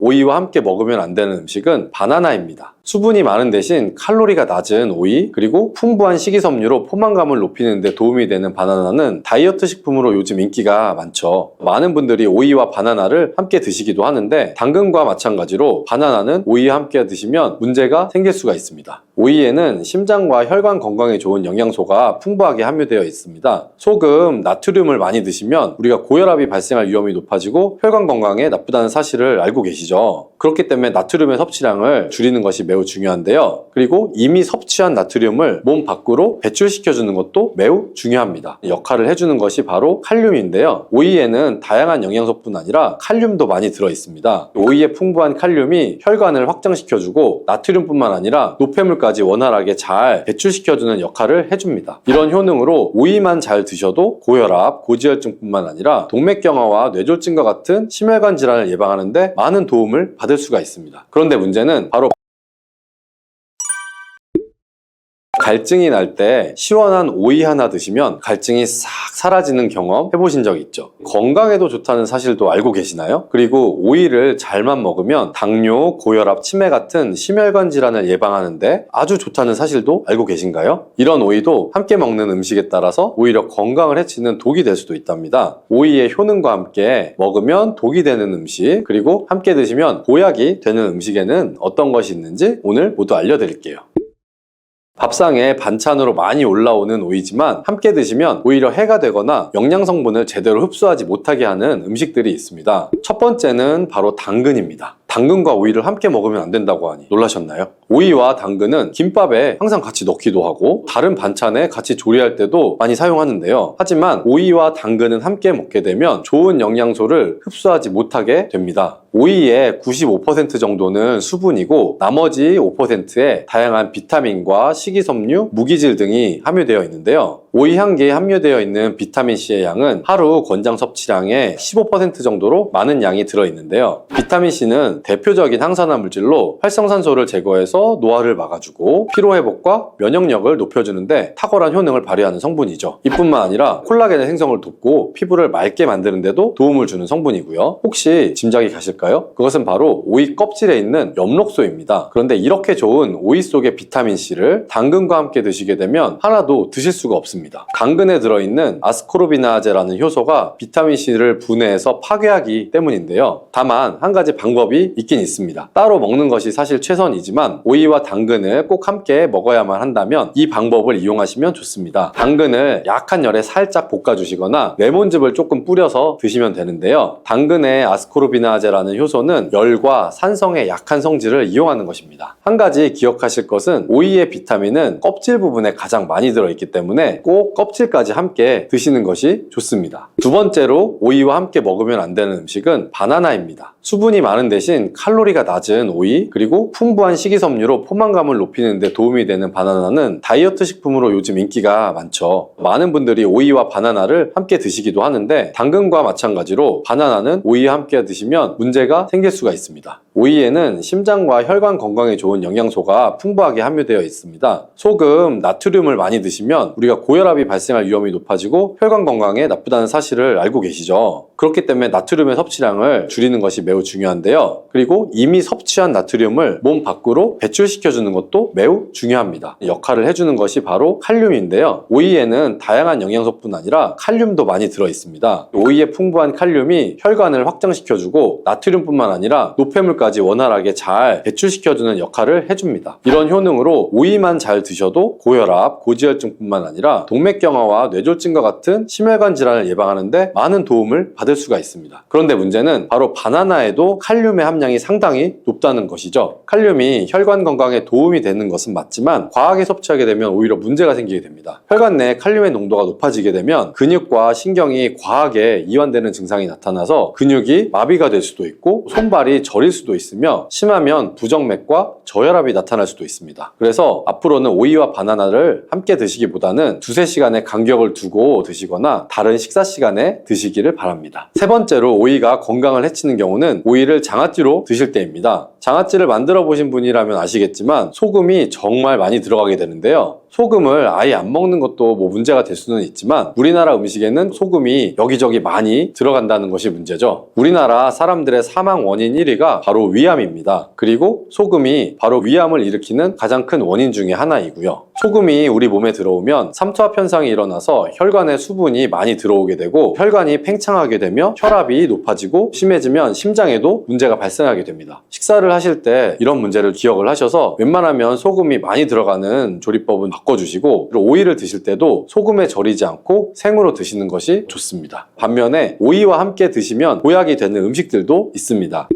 오이와 함께 먹으면 안 되는 음식은 바나나입니다. 수분이 많은 대신 칼로리가 낮은 오이, 그리고 풍부한 식이섬유로 포만감을 높이는 데 도움이 되는 바나나는 다이어트 식품으로 요즘 인기가 많죠. 많은 분들이 오이와 바나나를 함께 드시기도 하는데, 당근과 마찬가지로 바나나는 오이와 함께 드시면 문제가 생길 수가 있습니다. 오이에는 심장과 혈관 건강에 좋은 영양소가 풍부하게 함유되어 있습니다. 소금, 나트륨을 많이 드시면 우리가 고혈압이 발생할 위험이 높아지고 혈관 건강에 나쁘다는 사실을 알고 계시죠. 그렇기 때문에 나트륨의 섭취량을 줄이는 것이 매우 중요한데요. 그리고 이미 섭취한 나트륨을 몸 밖으로 배출시켜주는 것도 매우 중요합니다. 역할을 해주는 것이 바로 칼륨인데요. 오이에는 다양한 영양소뿐 아니라 칼륨도 많이 들어있습니다. 오이의 풍부한 칼륨이 혈관을 확장시켜주고 나트륨뿐만 아니라 노폐물까지 원활하게 잘 배출시켜주는 역할을 해줍니다. 이런 효능으로 오이만 잘 드셔도 고혈압, 고지혈증뿐만 아니라 동맥경화와 뇌졸중과 같은 심혈관 질환을 예방하는 데 많은 도움을 받을 수가 있습니다. 그런데 문제는 바로 갈증이 날 때 시원한 오이 하나 드시면 갈증이 싹 사라지는 경험 해보신 적 있죠? 건강에도 좋다는 사실도 알고 계시나요? 그리고 오이를 잘만 먹으면 당뇨, 고혈압, 치매 같은 심혈관 질환을 예방하는데 아주 좋다는 사실도 알고 계신가요? 이런 오이도 함께 먹는 음식에 따라서 오히려 건강을 해치는 독이 될 수도 있답니다. 오이의 효능과 함께 먹으면 독이 되는 음식, 그리고 함께 드시면 보약이 되는 음식에는 어떤 것이 있는지 오늘 모두 알려드릴게요. 밥상에 반찬으로 많이 올라오는 오이지만 함께 드시면 오히려 해가 되거나 영양 성분을 제대로 흡수하지 못하게 하는 음식들이 있습니다. 첫 번째는 바로 당근입니다. 당근과 오이를 함께 먹으면 안 된다고 하니 놀라셨나요? 오이와 당근은 김밥에 항상 같이 넣기도 하고 다른 반찬에 같이 조리할 때도 많이 사용하는데요. 하지만 오이와 당근은 함께 먹게 되면 좋은 영양소를 흡수하지 못하게 됩니다. 오이의 95% 정도는 수분이고 나머지 5%에 다양한 비타민과 식이섬유, 무기질 등이 함유되어 있는데요. 오이 한 개에 함유되어 있는 비타민C의 양은 하루 권장 섭취량의 15% 정도로 많은 양이 들어있는데요. 비타민C는 대표적인 항산화 물질로 활성산소를 제거해서 노화를 막아주고 피로회복과 면역력을 높여주는데 탁월한 효능을 발휘하는 성분이죠. 이뿐만 아니라 콜라겐의 생성을 돕고 피부를 맑게 만드는 데도 도움을 주는 성분이고요. 혹시 짐작이 가실까요? 그것은 바로 오이 껍질에 있는 엽록소입니다. 그런데 이렇게 좋은 오이 속의 비타민C를 당근과 함께 드시게 되면 하나도 드실 수가 없습니다. 당근에 들어있는 아스코르비나제라는 효소가 비타민C를 분해해서 파괴하기 때문인데요. 다만 한 가지 방법이 있긴 있습니다. 따로 먹는 것이 사실 최선이지만 오이와 당근을 꼭 함께 먹어야만 한다면 이 방법을 이용하시면 좋습니다. 당근을 약한 열에 살짝 볶아주시거나 레몬즙을 조금 뿌려서 드시면 되는데요. 당근의 아스코르비나제라는 효소는 열과 산성에 약한 성질을 이용하는 것입니다. 한 가지 기억하실 것은 오이의 비타민은 껍질 부분에 가장 많이 들어있기 때문에 꼭 껍질까지 함께 드시는 것이 좋습니다. 두 번째로 오이와 함께 먹으면 안 되는 음식은 바나나입니다. 수분이 많은 대신 칼로리가 낮은 오이, 그리고 풍부한 식이섬유로 포만감을 높이는 데 도움이 되는 바나나는 다이어트 식품으로 요즘 인기가 많죠. 많은 분들이 오이와 바나나를 함께 드시기도 하는데 당근과 마찬가지로 바나나는 오이와 함께 드시면 문제가 생길 수가 있습니다. 오이에는 심장과 혈관 건강에 좋은 영양소가 풍부하게 함유되어 있습니다. 소금, 나트륨을 많이 드시면 우리가 고혈압이 발생할 위험이 높아지고 혈관 건강에 나쁘다는 사실을 알고 계시죠. 그렇기 때문에 나트륨의 섭취량을 줄이는 것이 매우 중요한데요. 그리고 이미 섭취한 나트륨을 몸 밖으로 배출시켜주는 것도 매우 중요합니다. 역할을 해주는 것이 바로 칼륨인데요. 오이에는 다양한 영양소뿐 아니라 칼륨도 많이 들어있습니다. 오이의 풍부한 칼륨이 혈관을 확장시켜주고 나트륨뿐만 아니라 노폐물까지 원활하게 잘 배출시켜주는 역할을 해줍니다. 이런 효능으로 오이만 잘 드셔도 고혈압, 고지혈증뿐만 아니라 동맥경화와 뇌졸중과 같은 심혈관 질환을 예방하는 데 많은 도움을 받을 수가 있습니다. 그런데 문제는 바로 바나나에도 칼륨의 함량이 상당히 높다는 것이죠. 칼륨이 혈관 건강에 도움이 되는 것은 맞지만 과하게 섭취하게 되면 오히려 문제가 생기게 됩니다. 혈관 내에 칼륨의 농도가 높아지게 되면 근육과 신경이 과하게 이완되는 증상이 나타나서 근육이 마비가 될 수도 있고 손발이 저릴 수도 있으며 심하면 부정맥과 저혈압이 나타날 수도 있습니다. 그래서 앞으로는 오이와 바나나를 함께 드시기보다는 두세 시간의 간격을 두고 드시거나 다른 식사 시간에 드시기를 바랍니다. 세 번째로 오이가 건강을 해치는 경우는 오이를 장아찌로 드실 때입니다. 장아찌를 만들어 보신 분이라면 아시겠지만 소금이 정말 많이 들어가게 되는데요. 소금을 아예 안 먹는 것도 뭐 문제가 될 수는 있지만 우리나라 음식에는 소금이 여기저기 많이 들어간다는 것이 문제죠. 우리나라 사람들의 사망 원인 1위가 바로 위암입니다. 그리고 소금이 바로 위암을 일으키는 가장 큰 원인 중에 하나이고요. 소금이 우리 몸에 들어오면 삼투압 현상이 일어나서 혈관에 수분이 많이 들어오게 되고 혈관이 팽창하게 되며 혈압이 높아지고 심해지면 심장에도 문제가 발생하게 됩니다. 식사를 하실 때 이런 문제를 기억을 하셔서 웬만하면 소금이 많이 들어가는 조리법은 바꿔주시고, 그리고 오이를 드실 때도 소금에 절이지 않고 생으로 드시는 것이 좋습니다. 반면에 오이와 함께 드시면 보약이 되는 음식들도 있습니다.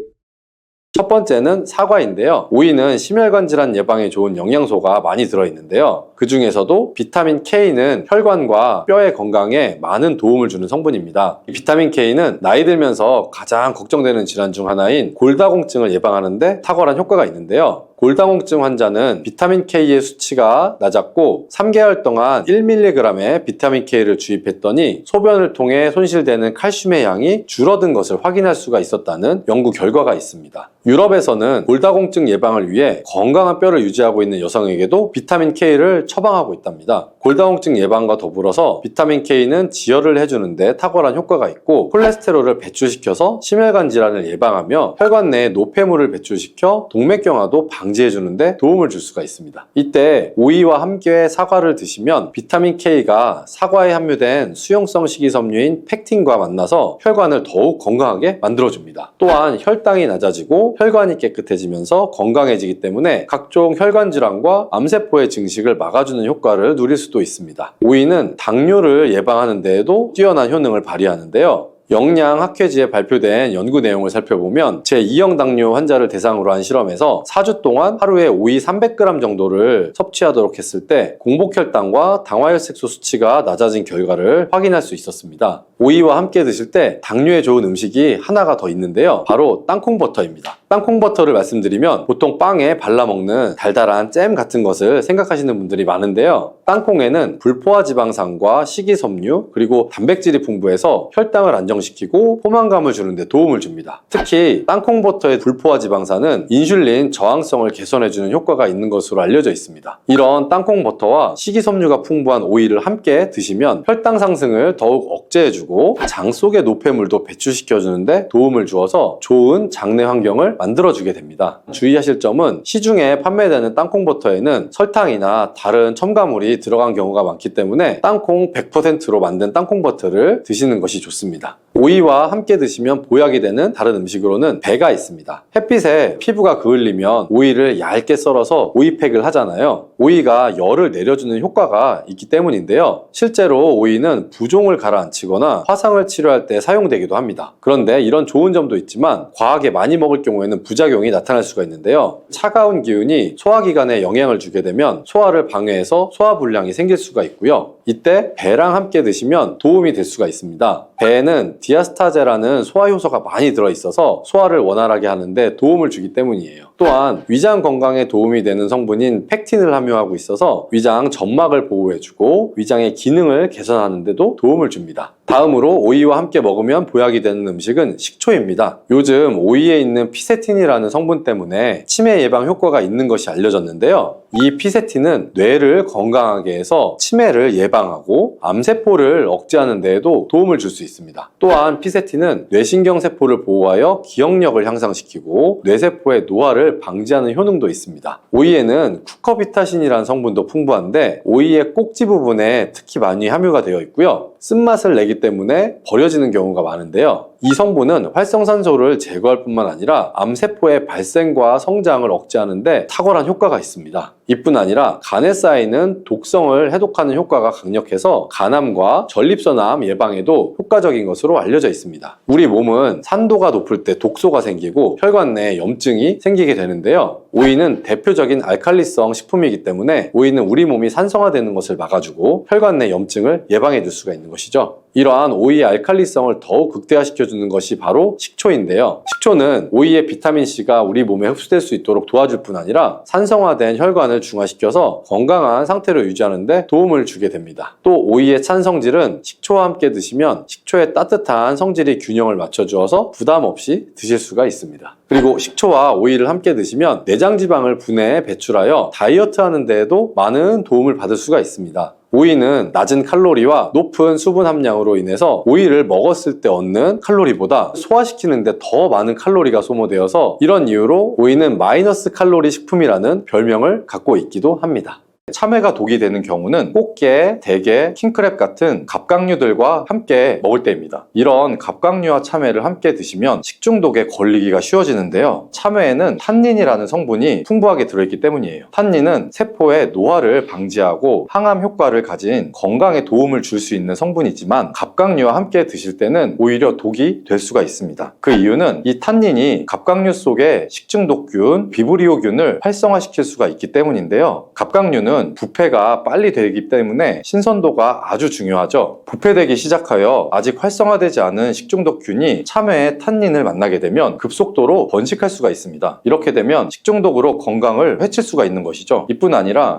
첫 번째는 사과인데요. 오이는 심혈관 질환 예방에 좋은 영양소가 많이 들어있는데요. 그 중에서도 비타민 K는 혈관과 뼈의 건강에 많은 도움을 주는 성분입니다. 비타민 K는 나이 들면서 가장 걱정되는 질환 중 하나인 골다공증을 예방하는데 탁월한 효과가 있는데요. 골다공증 환자는 비타민 K의 수치가 낮았고 3개월 동안 1mg의 비타민 K를 주입했더니 소변을 통해 손실되는 칼슘의 양이 줄어든 것을 확인할 수가 있었다는 연구 결과가 있습니다. 유럽에서는 골다공증 예방을 위해 건강한 뼈를 유지하고 있는 여성에게도 비타민 K를 처방하고 있답니다. 골다공증 예방과 더불어서 비타민 K는 지혈을 해주는데 탁월한 효과가 있고 콜레스테롤을 배출시켜서 심혈관 질환을 예방하며 혈관 내에 노폐물을 배출시켜 동맥경화도 방지해주는데 도움을 줄 수가 있습니다. 이때 오이와 함께 사과를 드시면 비타민 K가 사과에 함유된 수용성 식이섬유인 팩틴과 만나서 혈관을 더욱 건강하게 만들어줍니다. 또한 혈당이 낮아지고 혈관이 깨끗해지면서 건강해지기 때문에 각종 혈관 질환과 암세포의 증식을 막아주는 효과를 누릴 수도 있습니다. 오이는 당뇨를 예방하는 데에도 뛰어난 효능을 발휘하는데요. 영양학회지에 발표된 연구 내용을 살펴보면 제2형 당뇨 환자를 대상으로 한 실험에서 4주 동안 하루에 오이 300g 정도를 섭취하도록 했을 때 공복혈당과 당화혈색소 수치가 낮아진 결과를 확인할 수 있었습니다. 오이와 함께 드실 때 당뇨에 좋은 음식이 하나가 더 있는데요. 바로 땅콩버터입니다. 땅콩버터를 말씀드리면 보통 빵에 발라먹는 달달한 잼 같은 것을 생각하시는 분들이 많은데요. 땅콩에는 불포화 지방산과 식이섬유 그리고 단백질이 풍부해서 혈당을 안정시키고 포만감을 주는 데 도움을 줍니다. 특히 땅콩버터의 불포화 지방산은 인슐린 저항성을 개선해주는 효과가 있는 것으로 알려져 있습니다. 이런 땅콩버터와 식이섬유가 풍부한 오이를 함께 드시면 혈당 상승을 더욱 억제해주고 장 속의 노폐물도 배출시켜주는데 도움을 주어서 좋은 장내 환경을 만들어주게 됩니다. 주의하실 점은 시중에 판매되는 땅콩버터에는 설탕이나 다른 첨가물이 들어간 경우가 많기 때문에 땅콩 100%로 만든 땅콩버터를 드시는 것이 좋습니다. 오이와 함께 드시면 보약이 되는 다른 음식으로는 배가 있습니다. 햇빛에 피부가 그을리면 오이를 얇게 썰어서 오이팩을 하잖아요. 오이가 열을 내려주는 효과가 있기 때문인데요. 실제로 오이는 부종을 가라앉히거나 화상을 치료할 때 사용되기도 합니다. 그런데 이런 좋은 점도 있지만 과하게 많이 먹을 경우에는 부작용이 나타날 수가 있는데요. 차가운 기운이 소화기관에 영향을 주게 되면 소화를 방해해서 소화불량이 생길 수가 있고요. 이때 배랑 함께 드시면 도움이 될 수가 있습니다. 배에는 디아스타제라는 소화 효소가 많이 들어있어서 소화를 원활하게 하는데 도움을 주기 때문이에요. 또한 위장 건강에 도움이 되는 성분인 팩틴을 함유하고 있어서 위장 점막을 보호해주고 위장의 기능을 개선하는 데도 도움을 줍니다. 다음으로 오이와 함께 먹으면 보약이 되는 음식은 식초입니다. 요즘 오이에 있는 피세틴이라는 성분 때문에 치매 예방 효과가 있는 것이 알려졌는데요. 이 피세틴은 뇌를 건강하게 해서 치매를 예방하고 암세포를 억제하는 데에도 도움을 줄 수 있습니다. 또한 피세틴은 뇌신경세포를 보호하여 기억력을 향상시키고 뇌세포의 노화를 방지하는 효능도 있습니다. 오이에는 쿠커비타신이라는 성분도 풍부한데 오이의 꼭지 부분에 특히 많이 함유가 되어 있고요. 쓴맛을 내기 때문에 버려지는 경우가 많은데요. 이 성분은 활성산소를 제거할 뿐만 아니라 암세포의 발생과 성장을 억제하는데 탁월한 효과가 있습니다. 이뿐 아니라 간에 쌓이는 독성을 해독하는 효과가 강력해서 간암과 전립선암 예방에도 효과적인 것으로 알려져 있습니다. 우리 몸은 산도가 높을 때 독소가 생기고 혈관 내에 염증이 생기게 되는데요. 오이는 대표적인 알칼리성 식품이기 때문에 오이는 우리 몸이 산성화되는 것을 막아주고 혈관 내 염증을 예방해 줄 수가 있는 것이죠. 이러한 오이의 알칼리성을 더욱 극대화시켜주는 것이 바로 식초인데요. 식초는 오이의 비타민C가 우리 몸에 흡수될 수 있도록 도와줄 뿐 아니라 산성화된 혈관을 중화시켜서 건강한 상태로 유지하는 데 도움을 주게 됩니다. 또 오이의 찬 성질은 식초와 함께 드시면 식초의 따뜻한 성질이 균형을 맞춰주어서 부담 없이 드실 수가 있습니다. 그리고 식초와 오이를 함께 드시면 내장지방을 분해해 배출하여 다이어트 하는 데에도 많은 도움을 받을 수가 있습니다. 오이는 낮은 칼로리와 높은 수분 함량으로 인해서 오이를 먹었을 때 얻는 칼로리보다 소화시키는데 더 많은 칼로리가 소모되어서 이런 이유로 오이는 마이너스 칼로리 식품이라는 별명을 갖고 있기도 합니다. 참외가 독이 되는 경우는 꽃게, 대게, 킹크랩 같은 갑각류들과 함께 먹을 때입니다. 이런 갑각류와 참외를 함께 드시면 식중독에 걸리기가 쉬워지는데요. 참외에는 탄닌이라는 성분이 풍부하게 들어있기 때문이에요. 탄닌은 세포의 노화를 방지하고 항암 효과를 가진 건강에 도움을 줄 수 있는 성분이지만 갑각류와 함께 드실 때는 오히려 독이 될 수가 있습니다. 그 이유는 이 탄닌이 갑각류 속의 식중독균, 비브리오균을 활성화시킬 수가 있기 때문인데요. 갑각류는 부패가 빨리 되기 때문에 신선도가 아주 중요하죠. 부패되기 시작하여 아직 활성화되지 않은 식중독균이 참외의 탄닌을 만나게 되면 급속도로 번식할 수가 있습니다. 이렇게 되면 식중독으로 건강을 해칠 수가 있는 것이죠. 이뿐 아니라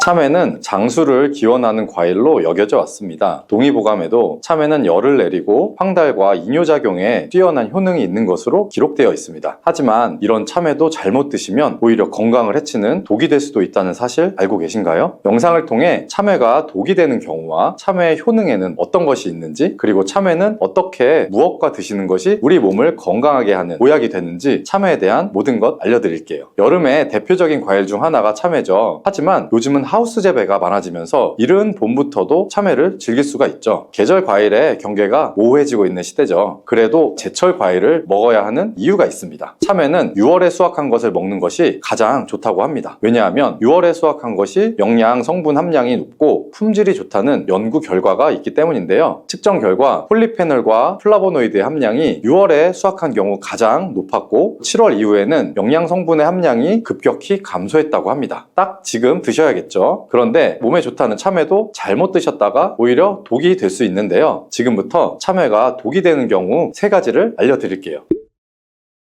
참외는 장수를 기원하는 과일로 여겨져 왔습니다. 동의보감에도 참외는 열을 내리고 황달과 이뇨작용에 뛰어난 효능이 있는 것으로 기록되어 있습니다. 하지만 이런 참외도 잘못 드시면 오히려 건강을 해치는 독이 될 수도 있다는 사실 알고 계신가요? 영상을 통해 참외가 독이 되는 경우와 참외의 효능에는 어떤 것이 있는지, 그리고 참외는 어떻게 무엇과 드시는 것이 우리 몸을 건강하게 하는 보약이 되는지 참외에 대한 모든 것 알려드릴게요. 여름의 대표적인 과일 중 하나가 참외죠. 하지만 요즘은 하우스 재배가 많아지면서 이른 봄부터도 참외를 즐길 수가 있죠. 계절 과일의 경계가 모호해지고 있는 시대죠. 그래도 제철 과일을 먹어야 하는 이유가 있습니다. 참외는 6월에 수확한 것을 먹는 것이 가장 좋다고 합니다. 왜냐하면 6월에 수확한 것이 영양 성분 함량이 높고 품질이 좋다는 연구 결과가 있기 때문인데요. 측정 결과 폴리페놀과 플라보노이드의 함량이 6월에 수확한 경우 가장 높았고 7월 이후에는 영양 성분의 함량이 급격히 감소했다고 합니다. 딱 지금 드셔야겠죠. 그런데 몸에 좋다는 참외도 잘못 드셨다가 오히려 독이 될 수 있는데요. 지금부터 참외가 독이 되는 경우 3가지를 알려드릴게요.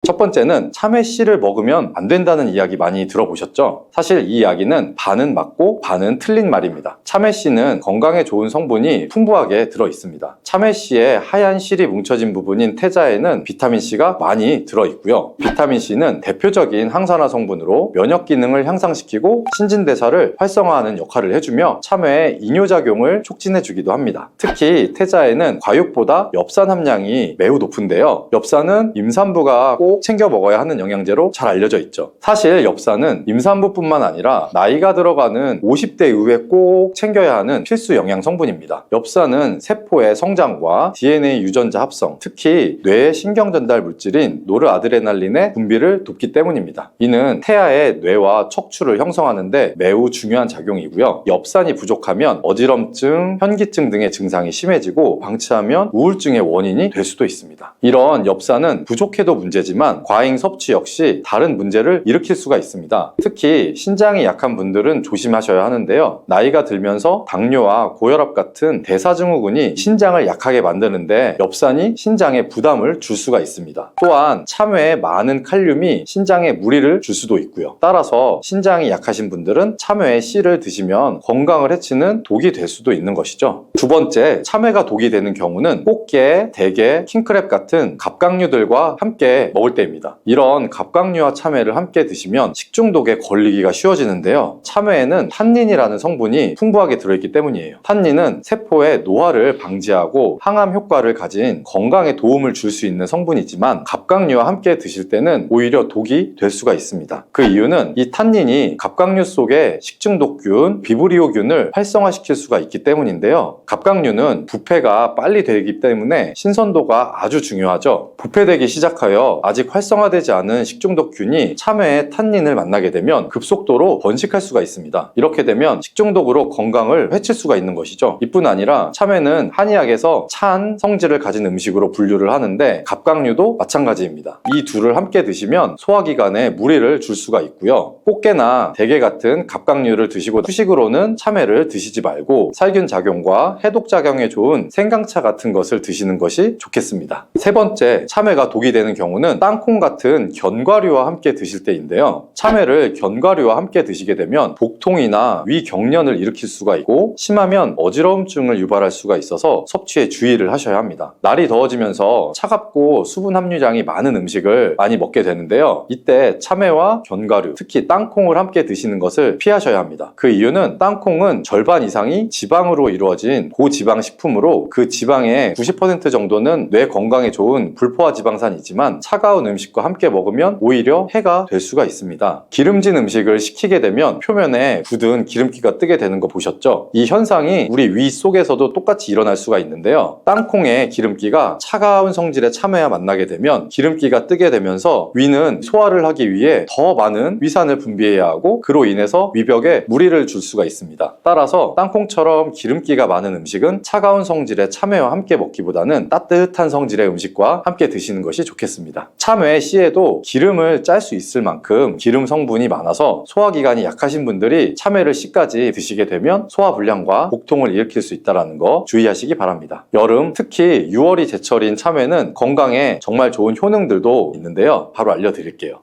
첫 번째는 참외 씨를 먹으면 안 된다는 이야기 많이 들어보셨죠? 사실 이 이야기는 반은 맞고 반은 틀린 말입니다. 참외 씨는 건강에 좋은 성분이 풍부하게 들어 있습니다. 참외 씨의 하얀 실이 뭉쳐진 부분인 태자에는 비타민 C가 많이 들어 있고요. 비타민 C는 대표적인 항산화 성분으로 면역 기능을 향상시키고 신진대사를 활성화하는 역할을 해주며 참외의 이뇨작용을 촉진해 주기도 합니다. 특히 태자에는 과육보다 엽산 함량이 매우 높은데요. 엽산은 임산부가 꼭 챙겨 먹어야 하는 영양제로 잘 알려져 있죠. 사실 엽산은 임산부뿐만 아니라 나이가 들어가는 50대 이후에 꼭 챙겨야 하는 필수 영양 성분입니다. 엽산은 세포의 성장과 DNA 유전자 합성, 특히 뇌의 신경 전달 물질인 노르아드레날린의 분비를 돕기 때문입니다. 이는 태아의 뇌와 척추를 형성하는데 매우 중요한 작용이고요. 엽산이 부족하면 어지럼증, 현기증 등의 증상이 심해지고 방치하면 우울증의 원인이 될 수도 있습니다. 이런 엽산은 부족해도 문제지만 과잉 섭취 역시 다른 문제를 일으킬 수가 있습니다. 특히 신장이 약한 분들은 조심하셔야 하는데요. 나이가 들면서 당뇨와 고혈압 같은 대사증후군이 신장을 약하게 만드는데 엽산이 신장에 부담을 줄 수가 있습니다. 또한 참외에 많은 칼륨이 신장에 무리를 줄 수도 있고요. 따라서 신장이 약하신 분들은 참외의 씨를 드시면 건강을 해치는 독이 될 수도 있는 것이죠. 두 번째, 참외가 독이 되는 경우는 꽃게, 대게, 킹크랩 같은 갑각류들과 함께 먹을 때입니다. 이런 갑각류와 참외를 함께 드시면 식중독에 걸리기가 쉬워지는데요. 참외에는 탄닌이라는 성분이 풍부하게 들어있기 때문이에요. 탄닌은 세포의 노화를 방지하고 항암 효과를 가진 건강에 도움을 줄 수 있는 성분이지만 갑각류와 함께 드실 때는 오히려 독이 될 수가 있습니다. 그 이유는 이 탄닌이 갑각류 속의 식중독균, 비브리오균을 활성화시킬 수가 있기 때문인데요. 갑각류는 부패가 빨리 되기 때문에 신선도가 아주 중요하죠. 부패되기 시작하여 아직 아직 활성화되지 않은 식중독균이 참외의 탄닌을 만나게 되면 급속도로 번식할 수가 있습니다. 이렇게 되면 식중독으로 건강을 해칠 수가 있는 것이죠. 이뿐 아니라 참외는 한의학에서 찬 성질을 가진 음식으로 분류를 하는데 갑각류도 마찬가지입니다. 이 둘을 함께 드시면 소화기관에 무리를 줄 수가 있고요. 꽃게나 대게 같은 갑각류를 드시고 후식으로는 참외를 드시지 말고 살균 작용과 해독 작용에 좋은 생강차 같은 것을 드시는 것이 좋겠습니다. 세 번째, 참외가 독이 되는 경우는 땅콩 같은 견과류와 함께 드실 때인데요. 참외를 견과류와 함께 드시게 되면 복통이나 위경련을 일으킬 수가 있고 심하면 어지러움증을 유발할 수가 있어서 섭취에 주의를 하셔야 합니다. 날이 더워지면서 차갑고 수분 함유량이 많은 음식을 많이 먹게 되는데요. 이때 참외와 견과류, 특히 땅콩을 함께 드시는 것을 피하셔야 합니다. 그 이유는 땅콩은 절반 이상이 지방으로 이루어진 고지방 식품으로 그 지방의 90% 정도는 뇌 건강에 좋은 불포화 지방산이지만 차가운 음식과 함께 먹으면 오히려 해가 될 수가 있습니다. 기름진 음식을 식히게 되면 표면에 굳은 기름기가 뜨게 되는 거 보셨죠? 이 현상이 우리 위 속에서도 똑같이 일어날 수가 있는데요. 땅콩의 기름기가 차가운 성질의 참외와 만나게 되면 기름기가 뜨게 되면서 위는 소화를 하기 위해 더 많은 위산을 분비해야 하고 그로 인해서 위벽에 무리를 줄 수가 있습니다. 따라서 땅콩처럼 기름기가 많은 음식은 차가운 성질의 참외와 함께 먹기보다는 따뜻한 성질의 음식과 함께 드시는 것이 좋겠습니다. 참외 씨에도 기름을 짤 수 있을 만큼 기름 성분이 많아서 소화기관이 약하신 분들이 참외를 씨까지 드시게 되면 소화불량과 복통을 일으킬 수 있다는 거 주의하시기 바랍니다. 여름, 특히 6월이 제철인 참외는 건강에 정말 좋은 효능들도 있는데요. 바로 알려드릴게요.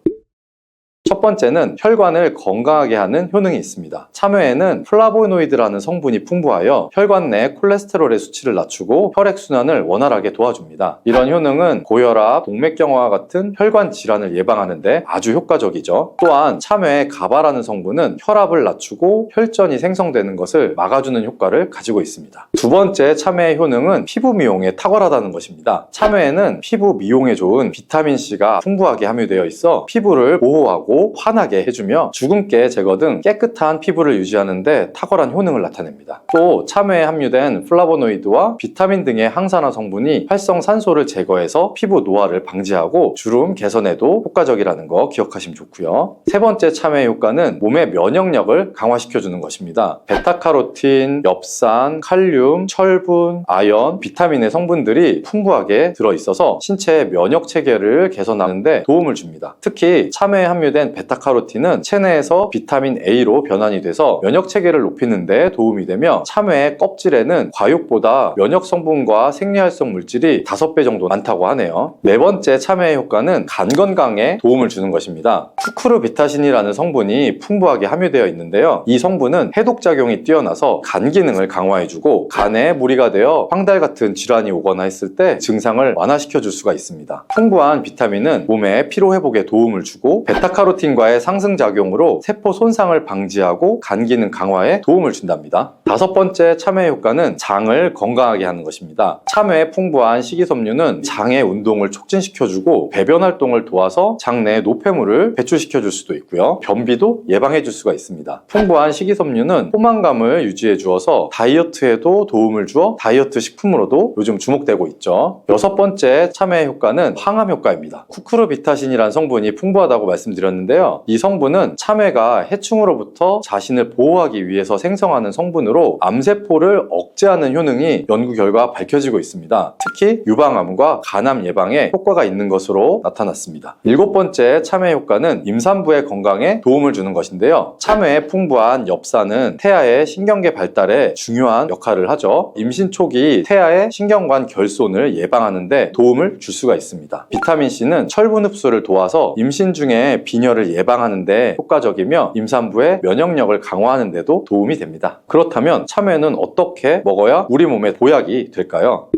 첫 번째는 혈관을 건강하게 하는 효능이 있습니다. 참외에는 플라보노이드라는 성분이 풍부하여 혈관 내 콜레스테롤의 수치를 낮추고 혈액순환을 원활하게 도와줍니다. 이런 효능은 고혈압, 동맥경화와 같은 혈관 질환을 예방하는 데 아주 효과적이죠. 또한 참외의 가바라는 성분은 혈압을 낮추고 혈전이 생성되는 것을 막아주는 효과를 가지고 있습니다. 두 번째 참외의 효능은 피부 미용에 탁월하다는 것입니다. 참외에는 피부 미용에 좋은 비타민C가 풍부하게 함유되어 있어 피부를 보호하고 환하게 해주며 주근깨 제거 등 깨끗한 피부를 유지하는 데 탁월한 효능을 나타냅니다. 또 참외에 함유된 플라보노이드와 비타민 등의 항산화 성분이 활성산소를 제거해서 피부 노화를 방지하고 주름 개선에도 효과적이라는 거 기억하시면 좋고요. 세 번째 참외의 효과는 몸의 면역력을 강화시켜주는 것입니다. 베타카로틴, 엽산, 칼륨, 철분, 아연, 비타민의 성분들이 풍부하게 들어있어서 신체의 면역 체계를 개선하는 데 도움을 줍니다. 특히 참외에 함유된 베타카로틴은 체내에서 비타민 A로 변환이 돼서 면역 체계를 높이는 데 도움이 되며 참외의 껍질에는 과육보다 면역 성분과 생리활성 물질이 5배 정도 많다고 하네요. 네 번째 참외의 효과는 간 건강에 도움을 주는 것입니다. 쿠쿠르비타신이라는 성분이 풍부하게 함유되어 있는데요. 이 성분은 해독 작용이 뛰어나서 간 기능을 강화해주고 간에 무리가 되어 황달 같은 질환이 오거나 했을 때 증상을 완화시켜 줄 수가 있습니다. 풍부한 비타민은 몸의 피로 회복에 도움을 주고 베타카로틴과의 상승작용으로 세포 손상을 방지하고 간 기능 강화에 도움을 준답니다. 다섯 번째 참외의 효과는 장을 건강하게 하는 것입니다. 참외에 풍부한 식이섬유는 장의 운동을 촉진시켜주고 배변 활동을 도와서 장내 노폐물을 배출시켜줄 수도 있고요. 변비도 예방해줄 수가 있습니다. 풍부한 식이섬유는 포만감을 유지해 주어서 다이어트에도 도움을 주어 다이어트 식품으로도 요즘 주목되고 있죠. 여섯 번째 참외의 효과는 항암 효과입니다. 쿠쿠르비타신이라는 성분이 풍부하다고 말씀드렸는데요. 이 성분은 참외가 해충으로부터 자신을 보호하기 위해서 생성하는 성분으로 암세포를 억제하는 효능이 연구 결과 밝혀지고 있습니다. 특히 유방암과 간암 예방에 효과가 있는 것으로 나타났습니다. 일곱 번째 참외 효과는 임산부의 건강에 도움을 주는 것인데요. 참외에 풍부한 엽산은 태아의 신경계 발달에 중요한 역할을 하죠. 임신 초기 태아의 신경관 결손을 예방하는 데 도움을 줄 수가 있습니다. 비타민C는 철분 흡수를 도와서 임신 중에 빈혈을 예방하는 데 효과적이며 임산부의 면역력을 강화하는 데도 도움이 됩니다. 그렇다면 참외는 어떻게 먹어야 우리 몸에 보약이 될까요?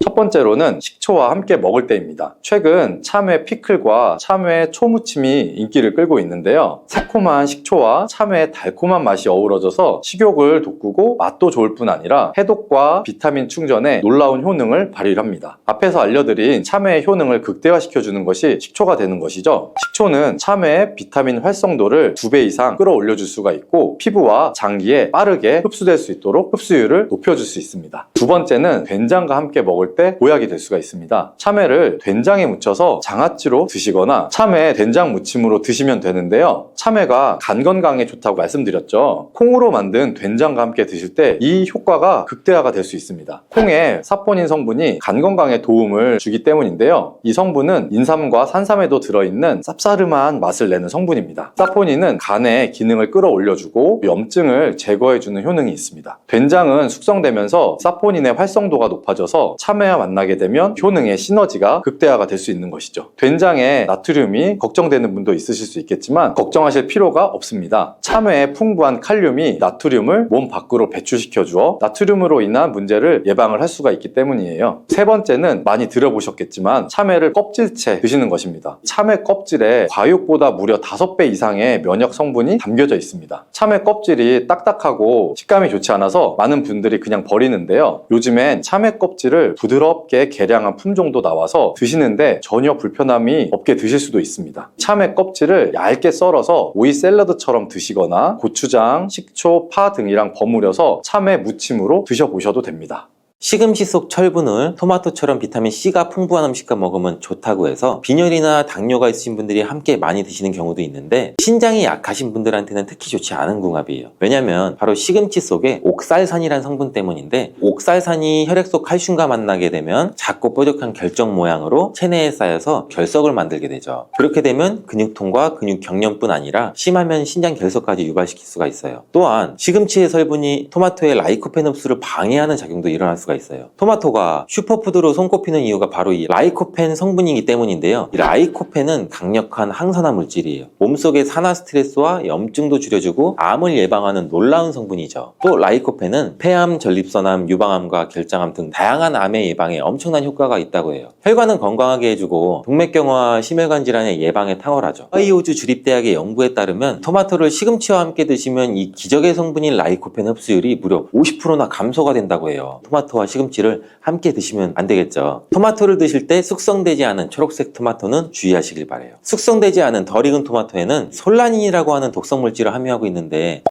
첫 번째로는 식초와 함께 먹을 때입니다. 최근 참외 피클과 참외 초무침이 인기를 끌고 있는데요. 새콤한 식초와 참외의 달콤한 맛이 어우러져서 식욕을 돋구고 맛도 좋을 뿐 아니라 해독과 비타민 충전에 놀라운 효능을 발휘합니다. 앞에서 알려드린 참외의 효능을 극대화시켜주는 것이 식초가 되는 것이죠. 식초는 참외의 비타민 활성도를 2배 이상 끌어올려줄 수가 있고 피부와 장기에 빠르게 흡수될 수 있도록 흡수율을 높여줄 수 있습니다. 두 번째는 된장과 함께 먹을 먹을 때 보약이 될 수가 있습니다. 참외를 된장에 묻혀서 장아찌로 드시거나 참외 된장 무침으로 드시면 되는데요. 참외가 간 건강에 좋다고 말씀드렸죠. 콩으로 만든 된장과 함께 드실 때 이 효과가 극대화가 될 수 있습니다. 콩에 사포닌 성분이 간 건강에 도움을 주기 때문인데요. 이 성분은 인삼과 산삼에도 들어있는 쌉싸름한 맛을 내는 성분입니다. 사포닌은 간의 기능을 끌어올려주고 염증을 제거해주는 효능이 있습니다. 된장은 숙성되면서 사포닌의 활성도가 높아져서 참외와 만나게 되면 효능의 시너지가 극대화가 될 수 있는 것이죠. 된장에 나트륨이 걱정되는 분도 있으실 수 있겠지만 걱정하실 필요가 없습니다. 참외의 풍부한 칼륨이 나트륨을 몸 밖으로 배출시켜 주어 나트륨으로 인한 문제를 예방을 할 수가 있기 때문이에요. 세 번째는 많이 들어보셨겠지만 참외를 껍질째 드시는 것입니다. 참외 껍질에 과육보다 무려 5배 이상의 면역 성분이 담겨져 있습니다. 참외 껍질이 딱딱하고 식감이 좋지 않아서 많은 분들이 그냥 버리는데요. 요즘엔 참외 껍질을 부드럽게 개량한 품종도 나와서 드시는데 전혀 불편함이 없게 드실 수도 있습니다. 참외 껍질을 얇게 썰어서 오이 샐러드처럼 드시거나 고추장, 식초, 파 등이랑 버무려서 참외 무침으로 드셔보셔도 됩니다. 시금치 속 철분을 토마토처럼 비타민C가 풍부한 음식과 먹으면 좋다고 해서 빈혈이나 당뇨가 있으신 분들이 함께 많이 드시는 경우도 있는데 신장이 약하신 분들한테는 특히 좋지 않은 궁합이에요. 왜냐면 바로 시금치 속에 옥살산이라는 성분 때문인데 옥살산이 혈액 속 칼슘과 만나게 되면 작고 뾰족한 결정 모양으로 체내에 쌓여서 결석을 만들게 되죠. 그렇게 되면 근육통과 근육 경련뿐 아니라 심하면 신장 결석까지 유발시킬 수가 있어요. 또한 시금치의 성분이 토마토의 라이코펜 흡수를 방해하는 작용도 일어날 수가 있어요. 토마토가 슈퍼푸드로 손꼽히는 이유가 바로 이 라이코펜 성분이기 때문인데요. 이 라이코펜은 강력한 항산화 물질이에요. 몸속의 산화 스트레스와 염증도 줄여주고 암을 예방하는 놀라운 성분이죠. 또 라이코펜은 폐암, 전립선암, 유방암과 결장암 등 다양한 암의 예방에 엄청난 효과가 있다고 해요. 혈관은 건강하게 해주고 동맥경화와 심혈관 질환의 예방에 탁월하죠. 하이오즈 주립대학의 연구에 따르면 토마토를 시금치와 함께 드시면 이 기적의 성분인 라이코펜 흡수율이 무려 50%나 감소가 된다고 해요. 토마토와 시금치를 함께 드시면 안 되겠죠. 토마토를 드실 때 숙성되지 않은 초록색 토마토는 주의하시길 바래요. 숙성되지 않은 덜 익은 토마토에는 솔라닌이라고 하는 독성 물질을 함유하고 있는데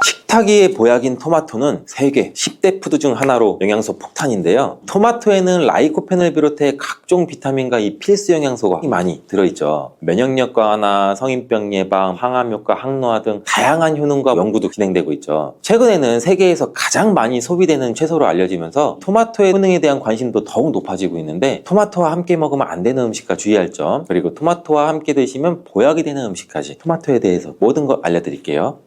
식탁위의 보약인 토마토는 세계 10대 푸드 중 하나로 영양소 폭탄인데요. 토마토에는 라이코펜을 비롯해 각종 비타민과 이 필수 영양소가 많이 들어있죠. 면역력 강화나 성인병 예방, 항암 효과, 항노화 등 다양한 효능과 연구도 진행되고 있죠. 최근에는 세계에서 가장 많이 소비되는 채소로 알려지면서 토마토의 효능에 대한 관심도 더욱 높아지고 있는데 토마토와 함께 먹으면 안 되는 음식과 주의할 점, 그리고 토마토와 함께 드시면 보약이 되는 음식까지 토마토에 대해서 모든 걸 알려드릴게요.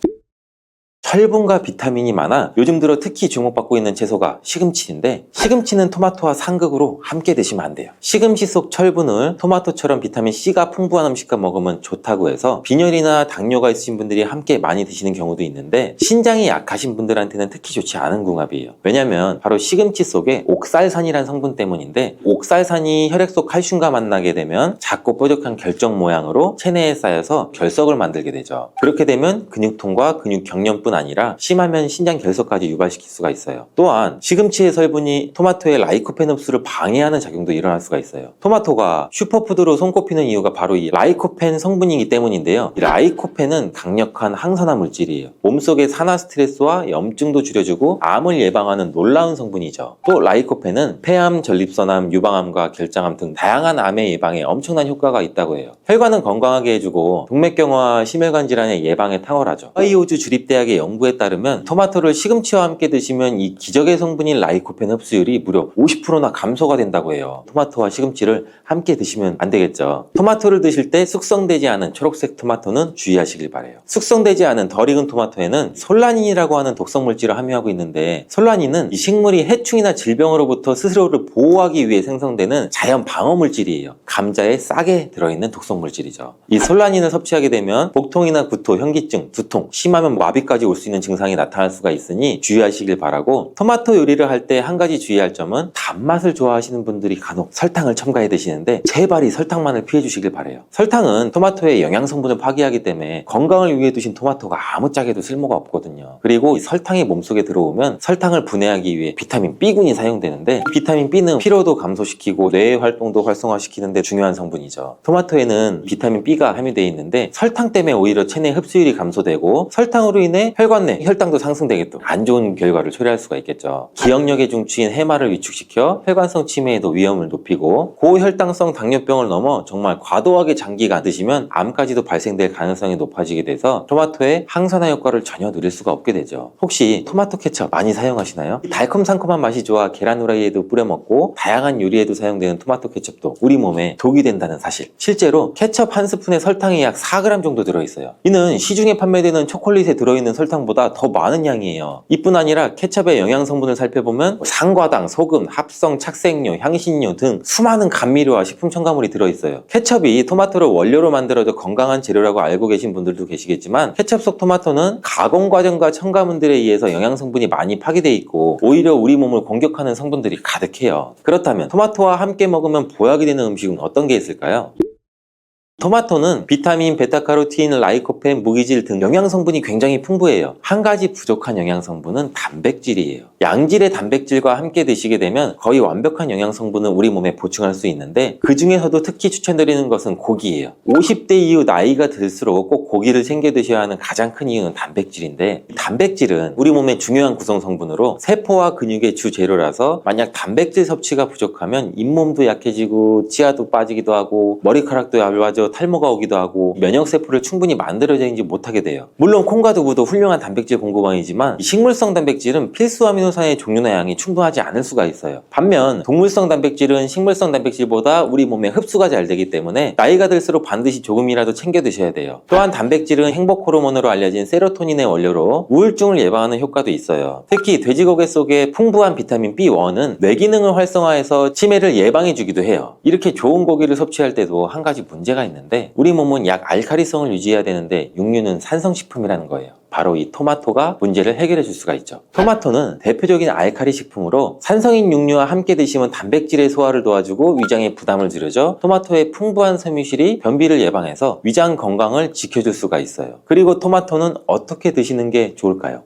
철분과 비타민이 많아 요즘 들어 특히 주목받고 있는 채소가 시금치인데 시금치는 토마토와 상극으로 함께 드시면 안 돼요. 시금치 속 철분을 토마토처럼 비타민C가 풍부한 음식과 먹으면 좋다고 해서 빈혈이나 당뇨가 있으신 분들이 함께 많이 드시는 경우도 있는데 신장이 약하신 분들한테는 특히 좋지 않은 궁합이에요. 왜냐면 바로 시금치 속에 옥살산이라는 성분 때문인데 옥살산이 혈액 속 칼슘과 만나게 되면 작고 뾰족한 결정 모양으로 체내에 쌓여서 결석을 만들게 되죠. 그렇게 되면 근육통과 근육 경련뿐 아니라 심하면 신장 결석까지 유발시킬 수가 있어요. 또한 시금치의 성분이 토마토의 라이코펜 흡수를 방해하는 작용도 일어날 수가 있어요. 토마토가 슈퍼푸드로 손꼽히는 이유가 바로 이 라이코펜 성분이기 때문인데요. 이 라이코펜은 강력한 항산화 물질이에요. 몸속의 산화 스트레스와 염증도 줄여주고 암을 예방하는 놀라운 성분이죠. 또 라이코펜은 폐암, 전립선암, 유방암과 결장암 등 다양한 암의 예방에 엄청난 효과가 있다고 해요. 혈관은 건강하게 해주고 동맥경화와 심혈관 질환의 예방에 탁월하죠. 하이오즈 주립대학의 연구에 따르면 토마토를 시금치와 함께 드시면 이 기적의 성분인 라이코펜 흡수율이 무려 50%나 감소가 된다고 해요. 토마토와 시금치를 함께 드시면 안 되겠죠. 토마토를 드실 때 숙성되지 않은 초록색 토마토는 주의하시길 바래요. 숙성되지 않은 덜 익은 토마토에는 솔라닌이라고 하는 독성 물질을 함유하고 있는데 솔라닌은 이 식물이 해충이나 질병으로부터 스스로를 보호하기 위해 생성되는 자연 방어 물질이에요. 감자에 싹에 들어있는 독성 물질이죠. 이 솔라닌을 섭취하게 되면 복통이나 구토, 현기증, 두통, 심하면 마비까지 올 수 있는 증상이 나타날 수가 있으니 주의하시길 바라고 토마토 요리를 할 때 한 가지 주의할 점은 단맛을 좋아하시는 분들이 간혹 설탕을 첨가해 드시는데 제발 이 설탕만을 피해 주시길 바래요. 설탕은 토마토의 영양 성분을 파괴하기 때문에 건강을 위해 두신 토마토가 아무짝에도 쓸모가 없거든요. 그리고 이 설탕이 몸속에 들어오면 설탕을 분해하기 위해 비타민 B군이 사용되는데 비타민 B는 피로도 감소시키고 뇌의 활동도 활성화시키는데 중요한 성분이죠. 토마토에는 비타민 B가 함유되어 있는데 설탕 때문에 오히려 체내 흡수율이 감소되고 설탕으로 인해 혈관 혈관 내 혈당도 상승되게 또 안 좋은 결과를 초래할 수가 있겠죠. 기억력의 중추인 해마를 위축시켜 혈관성 치매에도 위험을 높이고 고혈당성 당뇨병을 넘어 정말 과도하게 장기간 드시면 암까지도 발생될 가능성이 높아지게 돼서 토마토의 항산화 효과를 전혀 누릴 수가 없게 되죠. 혹시 토마토 케첩 많이 사용하시나요? 달콤상콤한 맛이 좋아 계란 후라이에도 뿌려 먹고 다양한 요리에도 사용되는 토마토 케첩도 우리 몸에 독이 된다는 사실. 실제로 케첩 한 스푼에 설탕이 약 4g 정도 들어있어요. 이는 시중에 판매되는 초콜릿에 들어있는 설탕보다 더 많은 양이에요. 이뿐 아니라 케첩의 영양 성분을 살펴보면 상과당, 소금, 합성, 착색료, 향신료 등 수많은 감미료와 식품 첨가물이 들어있어요. 케첩이 토마토를 원료로 만들어져 건강한 재료라고 알고 계신 분들도 계시겠지만 케첩 속 토마토는 가공 과정과 첨가물들에 의해서 영양 성분이 많이 파괴되어 있고 오히려 우리 몸을 공격하는 성분들이 가득해요. 그렇다면 토마토와 함께 먹으면 보약이 되는 음식은 어떤 게 있을까요? 토마토는 비타민, 베타카로틴, 라이코펜, 무기질 등 영양 성분이 굉장히 풍부해요. 한 가지 부족한 영양 성분은 단백질이에요. 양질의 단백질과 함께 드시게 되면 거의 완벽한 영양 성분을 우리 몸에 보충할 수 있는데 그 중에서도 특히 추천드리는 것은 고기예요. 50대 이후 나이가 들수록 꼭 고기를 챙겨 드셔야 하는 가장 큰 이유는 단백질인데 단백질은 우리 몸의 중요한 구성 성분으로 세포와 근육의 주 재료라서 만약 단백질 섭취가 부족하면 잇몸도 약해지고 치아도 빠지기도 하고 머리카락도 얇아져 탈모가 오기도 하고 면역세포를 충분히 만들어내지 못하게 돼요. 물론 콩과 두부도 훌륭한 단백질 공급원이지만 식물성 단백질은 필수 아미노산의 종류나 양이 충분하지 않을 수가 있어요. 반면 동물성 단백질은 식물성 단백질보다 우리 몸에 흡수가 잘 되기 때문에 나이가 들수록 반드시 조금이라도 챙겨 드셔야 돼요. 또한 단백질은 행복 호르몬으로 알려진 세로토닌의 원료로 우울증을 예방하는 효과도 있어요. 특히 돼지고기 속에 풍부한 비타민 B1은 뇌 기능을 활성화해서 치매를 예방해 주기도 해요. 이렇게 좋은 고기를 섭취할 때도 한 가지 문제가 있는데 우리 몸은 약 알카리성을 유지해야 되는데 육류는 산성식품이라는 거예요. 바로 이 토마토가 문제를 해결해 줄 수가 있죠. 토마토는 대표적인 알칼리 식품으로 산성인 육류와 함께 드시면 단백질의 소화를 도와주고 위장에 부담을 줄여줘 토마토의 풍부한 섬유실이 변비를 예방해서 위장 건강을 지켜줄 수가 있어요. 그리고 토마토는 어떻게 드시는 게 좋을까요?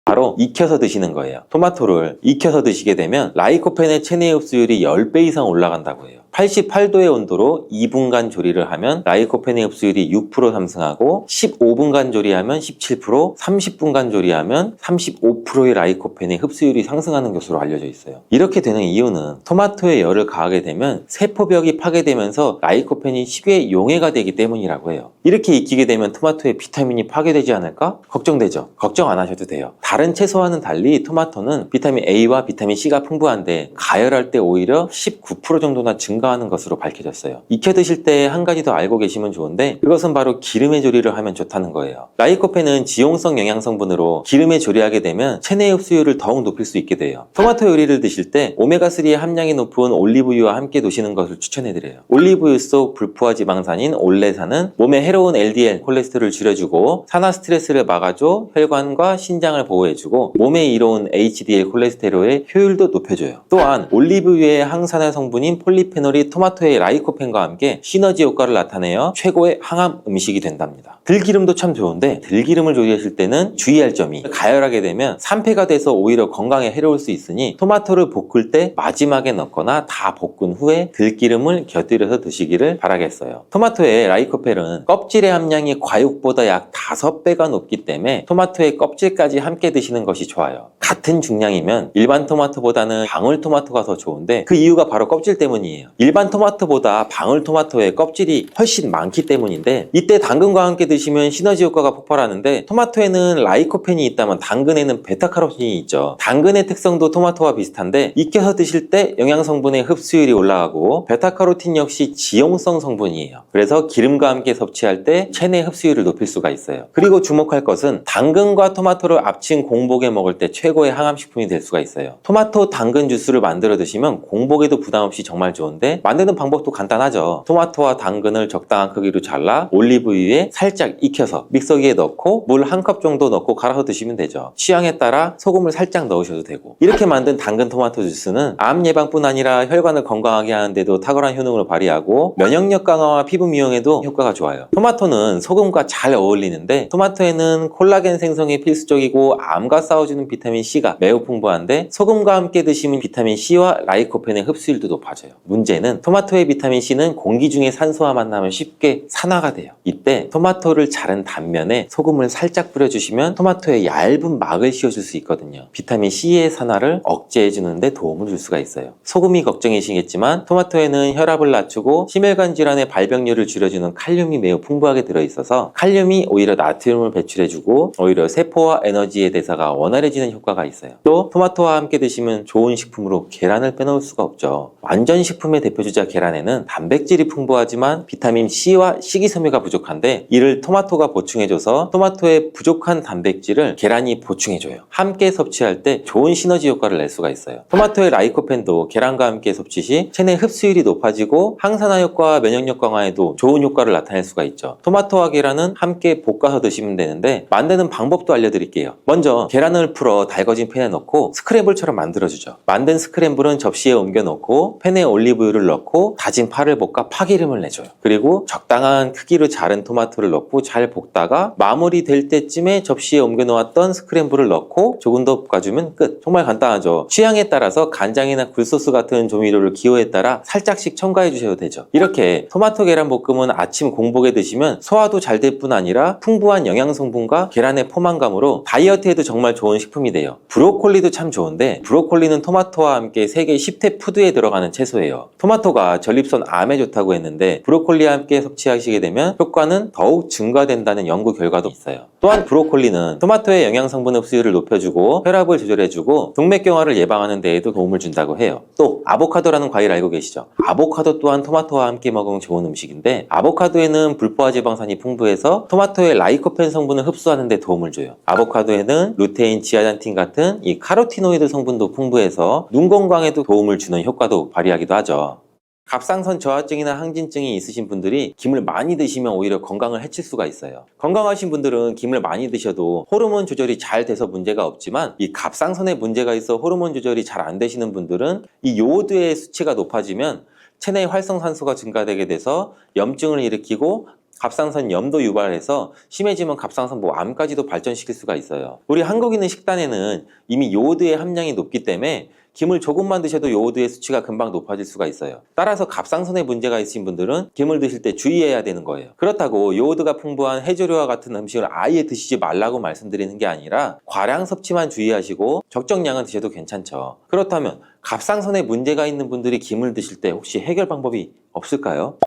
바로 익혀서 드시는 거예요. 토마토를 익혀서 드시게 되면 라이코펜의 체내 흡수율이 10배 이상 올라간다고 해요. 88도의 온도로 2분간 조리를 하면 라이코펜의 흡수율이 6% 상승하고 15분간 조리하면 17%, 30분간 조리하면 35%의 라이코펜의 흡수율이 상승하는 것으로 알려져 있어요. 이렇게 되는 이유는 토마토에 열을 가하게 되면 세포벽이 파괴되면서 라이코펜이 쉽게 용해가 되기 때문이라고 해요. 이렇게 익히게 되면 토마토의 비타민이 파괴되지 않을까? 걱정되죠? 걱정 안 하셔도 돼요. 다른 채소와는 달리 토마토는 비타민 A와 비타민 C가 풍부한데 가열할 때 오히려 19% 정도나 증가하는 것으로 밝혀졌어요. 익혀 드실 때 한 가지 더 알고 계시면 좋은데 그것은 바로 기름에 조리를 하면 좋다는 거예요. 라이코펜은 지용성 영양성분으로 기름에 조리하게 되면 체내 흡수율을 더욱 높일 수 있게 돼요. 토마토 요리를 드실 때 오메가3의 함량이 높은 올리브유와 함께 드시는 것을 추천해드려요. 올리브유 속 불포화 지방산인 올레산은 몸에 해로운 LDL 콜레스테롤을 줄여주고 산화 스트레스를 막아줘 혈관과 신장을 보호해주고 몸에 이로운 HDL 콜레스테롤의 효율도 높여줘요. 또한 올리브유의 항산화 성분인 폴리페놀이 토마토의 라이코펜과 함께 시너지 효과를 나타내어 최고의 항암 음식이 된답니다. 들기름도 참 좋은데 들기름을 조리하실 때는 주의할 점이 가열하게 되면 산패가 돼서 오히려 건강에 해로울 수 있으니 토마토를 볶을 때 마지막에 넣거나 다 볶은 후에 들기름을 곁들여서 드시기를 바라겠어요. 토마토의 라이코펜은 껍질의 함량이 과육보다 약 5배가 높기 때문에 토마토의 껍질까지 함께 드시는 것이 좋아요. 같은 중량이면 일반 토마토보다는 방울토마토가 더 좋은데 그 이유가 바로 껍질 때문이에요. 일반 토마토보다 방울토마토의 껍질이 훨씬 많기 때문인데 이때 당근과 함께 드시면 시너지 효과가 폭발하는데 토마토에는 라이코펜이 있다면 당근에는 베타카로틴이 있죠. 당근의 특성도 토마토와 비슷한데 익혀서 드실 때 영양성분의 흡수율이 올라가고 베타카로틴 역시 지용성 성분이에요. 그래서 기름과 함께 섭취할 때 체내 흡수율을 높일 수가 있어요. 그리고 주목할 것은 당근과 토마토를 합친 공복에 먹을 때 최고의 항암식품이 될 수가 있어요. 토마토 당근 주스를 만들어 드시면 공복에도 부담 없이 정말 좋은데 만드는 방법도 간단하죠. 토마토와 당근을 적당한 크기로 잘라 올리브유에 살짝 익혀서 믹서기에 넣고 물 1컵 정도 넣고 갈아서 드시면 되죠. 취향에 따라 소금을 살짝 넣으셔도 되고 이렇게 만든 당근 토마토 주스는 암 예방뿐 아니라 혈관을 건강하게 하는데도 탁월한 효능을 발휘하고 면역력 강화와 피부 미용에도 효과가 좋아요. 토마토는 소금과 잘 어울리는데 토마토에는 콜라겐 생성에 필수적이고 암과 싸워주는 비타민 C가 매우 풍부한데 소금과 함께 드시면 비타민 C와 라이코펜의 흡수율도 높아져요. 문제는 반면에는 토마토의 비타민 C는 공기 중에 산소와 만나면 쉽게 산화가 돼요. 이때 토마토를 자른 단면에 소금을 살짝 뿌려주시면 토마토에 얇은 막을 씌워줄 수 있거든요. 비타민 C의 산화를 억제해주는 데 도움을 줄 수가 있어요. 소금이 걱정이시겠지만 토마토에는 혈압을 낮추고 심혈관 질환의 발병률을 줄여주는 칼륨이 매우 풍부하게 들어있어서 칼륨이 오히려 나트륨을 배출해주고 오히려 세포와 에너지의 대사가 원활해지는 효과가 있어요. 또 토마토와 함께 드시면 좋은 식품으로 계란을 빼놓을 수가 없죠. 완전 식품의 대표주자 계란에는 단백질이 풍부하지만 비타민 C와 식이섬유가 부족한데 이를 토마토가 보충해줘서 토마토의 부족한 단백질을 계란이 보충해줘요. 함께 섭취할 때 좋은 시너지 효과를 낼 수가 있어요. 토마토의 라이코펜도 계란과 함께 섭취 시 체내 흡수율이 높아지고 항산화 효과와 면역력 강화에도 좋은 효과를 나타낼 수가 있죠. 토마토와 계란은 함께 볶아서 드시면 되는데 만드는 방법도 알려드릴게요. 먼저 계란을 풀어 달궈진 팬에 넣고 스크램블처럼 만들어주죠. 만든 스크램블은 접시에 옮겨 놓고 팬에 올리브유를 넣고 다진 파를 볶아 파기름을 내줘요. 그리고 적당한 크기로 자른 토마토를 넣고 잘 볶다가 마무리 될 때쯤에 접시에 옮겨 놓았던 스크램블을 넣고 조금 더 볶아주면 끝. 정말 간단하죠. 취향에 따라서 간장이나 굴소스 같은 조미료를 기호에 따라 살짝씩 첨가해 주셔도 되죠. 이렇게 토마토 계란 볶음은 아침 공복에 드시면 소화도 잘 될 뿐 아니라 풍부한 영양 성분과 계란의 포만감으로 다이어트에도 정말 좋은 식품이 돼요. 브로콜리도 참 좋은데 브로콜리는 토마토와 함께 세계 10대 푸드에 들어가는 채소예요. 토마토가 전립선 암에 좋다고 했는데 브로콜리와 함께 섭취하시게 되면 효과는 더욱 증가된다는 연구 결과도 있어요. 또한 브로콜리는 토마토의 영양 성분 흡수율을 높여주고 혈압을 조절해주고 동맥경화를 예방하는 데에도 도움을 준다고 해요. 또 아보카도라는 과일 알고 계시죠? 아보카도 또한 토마토와 함께 먹으면 좋은 음식인데 아보카도에는 불포화 지방산이 풍부해서 토마토의 라이코펜 성분을 흡수하는 데 도움을 줘요. 아보카도에는 루테인, 지아잔틴 같은 이 카로티노이드 성분도 풍부해서 눈 건강에도 도움을 주는 효과도 발휘하기도 하죠. 갑상선 저하증이나 항진증이 있으신 분들이 김을 많이 드시면 오히려 건강을 해칠 수가 있어요. 건강하신 분들은 김을 많이 드셔도 호르몬 조절이 잘 돼서 문제가 없지만 이 갑상선에 문제가 있어 호르몬 조절이 잘 안 되시는 분들은 이 요오드의 수치가 높아지면 체내 활성산소가 증가되게 돼서 염증을 일으키고 갑상선 염도 유발해서 심해지면 갑상선 암까지도 발전시킬 수가 있어요. 우리 한국인의 식단에는 이미 요오드의 함량이 높기 때문에 김을 조금만 드셔도 요오드의 수치가 금방 높아질 수가 있어요. 따라서 갑상선에 문제가 있으신 분들은 김을 드실 때 주의해야 되는 거예요. 그렇다고 요오드가 풍부한 해조류와 같은 음식을 아예 드시지 말라고 말씀드리는 게 아니라 과량 섭취만 주의하시고 적정량은 드셔도 괜찮죠. 그렇다면 갑상선에 문제가 있는 분들이 김을 드실 때 혹시 해결 방법이 없을까요?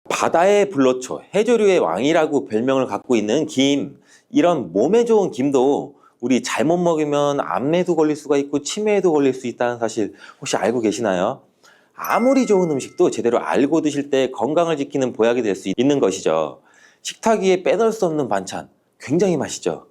바다의 불로초, 해조류의 왕이라고 별명을 갖고 있는 김, 이런 몸에 좋은 김도 우리 잘못 먹으면 암에도 걸릴 수가 있고 치매에도 걸릴 수 있다는 사실 혹시 알고 계시나요? 아무리 좋은 음식도 제대로 알고 드실 때 건강을 지키는 보약이 될 수 있는 것이죠. 식탁 위에 빼놓을 수 없는 반찬, 굉장히 맛있죠.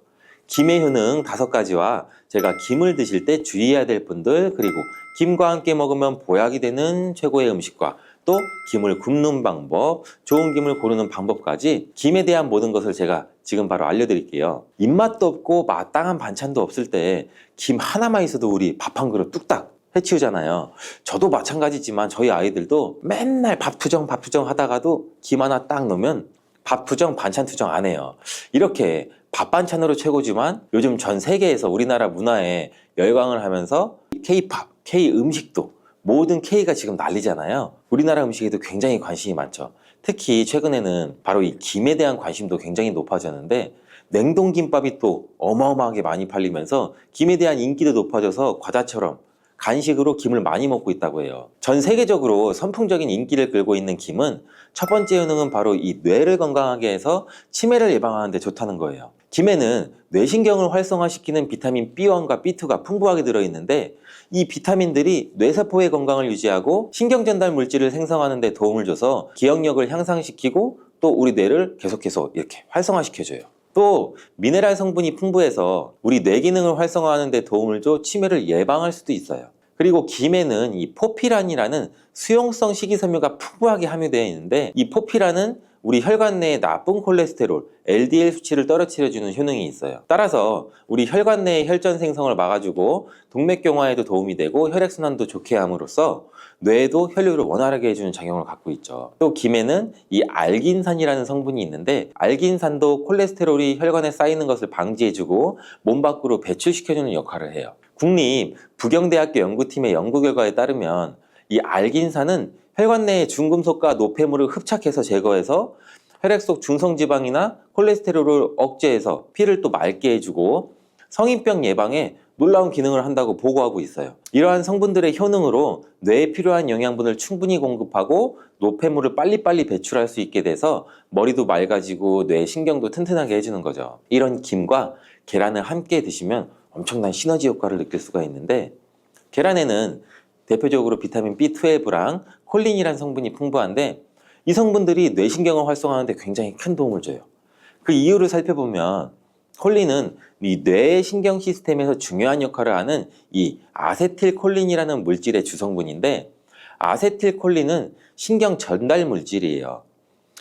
김의 효능 5가지와 제가 김을 드실 때 주의해야 될 분들, 그리고 김과 함께 먹으면 보약이 되는 최고의 음식과 또 김을 굽는 방법, 좋은 김을 고르는 방법까지 김에 대한 모든 것을 제가 지금 바로 알려드릴게요. 입맛도 없고 마땅한 반찬도 없을 때 김 하나만 있어도 우리 밥 한 그릇 뚝딱 해치우잖아요. 저도 마찬가지지만 저희 아이들도 맨날 밥 투정 하다가도 김 하나 딱 넣으면 밥 투정 반찬 투정 안 해요. 이렇게 밥 반찬으로 최고지만 요즘 전 세계에서 우리나라 문화에 열광을 하면서 K-팝, K-음식도 모든 K가 지금 난리잖아요. 우리나라 음식에도 굉장히 관심이 많죠. 특히 최근에는 바로 이 김에 대한 관심도 굉장히 높아졌는데 냉동김밥이 또 어마어마하게 많이 팔리면서 김에 대한 인기도 높아져서 과자처럼 간식으로 김을 많이 먹고 있다고 해요. 전 세계적으로 선풍적인 인기를 끌고 있는 김은 첫 번째 효능은 바로 이 뇌를 건강하게 해서 치매를 예방하는 데 좋다는 거예요. 김에는 뇌신경을 활성화시키는 비타민 B1과 B2가 풍부하게 들어있는데 이 비타민들이 뇌세포의 건강을 유지하고 신경전달 물질을 생성하는 데 도움을 줘서 기억력을 향상시키고 또 우리 뇌를 계속해서 이렇게 활성화시켜줘요. 또 미네랄 성분이 풍부해서 우리 뇌 기능을 활성화하는 데 도움을 줘 치매를 예방할 수도 있어요. 그리고 김에는 이 포피란이라는 수용성 식이섬유가 풍부하게 함유되어 있는데 이 포피란은 우리 혈관 내의 나쁜 콜레스테롤, LDL 수치를 떨어뜨려주는 효능이 있어요. 따라서 우리 혈관 내의 혈전 생성을 막아주고 동맥경화에도 도움이 되고 혈액순환도 좋게 함으로써 뇌에도 혈류를 원활하게 해주는 작용을 갖고 있죠. 또 김에는 이 알긴산이라는 성분이 있는데 알긴산도 콜레스테롤이 혈관에 쌓이는 것을 방지해주고 몸 밖으로 배출시켜주는 역할을 해요. 국립 부경대학교 연구팀의 연구 결과에 따르면 이 알긴산은 혈관 내의 중금속과 노폐물을 흡착해서 제거해서 혈액 속 중성지방이나 콜레스테롤을 억제해서 피를 또 맑게 해주고 성인병 예방에 놀라운 기능을 한다고 보고하고 있어요. 이러한 성분들의 효능으로 뇌에 필요한 영양분을 충분히 공급하고 노폐물을 빨리빨리 배출할 수 있게 돼서 머리도 맑아지고 뇌 신경도 튼튼하게 해주는 거죠. 이런 김과 계란을 함께 드시면 엄청난 시너지 효과를 느낄 수가 있는데, 계란에는 대표적으로 비타민 B12랑 콜린이라는 성분이 풍부한데 이 성분들이 뇌신경을 활성화하는데 굉장히 큰 도움을 줘요. 그 이유를 살펴보면 콜린은 이 뇌의 신경 시스템에서 중요한 역할을 하는 이 아세틸콜린이라는 물질의 주성분인데, 아세틸콜린은 신경 전달 물질이에요.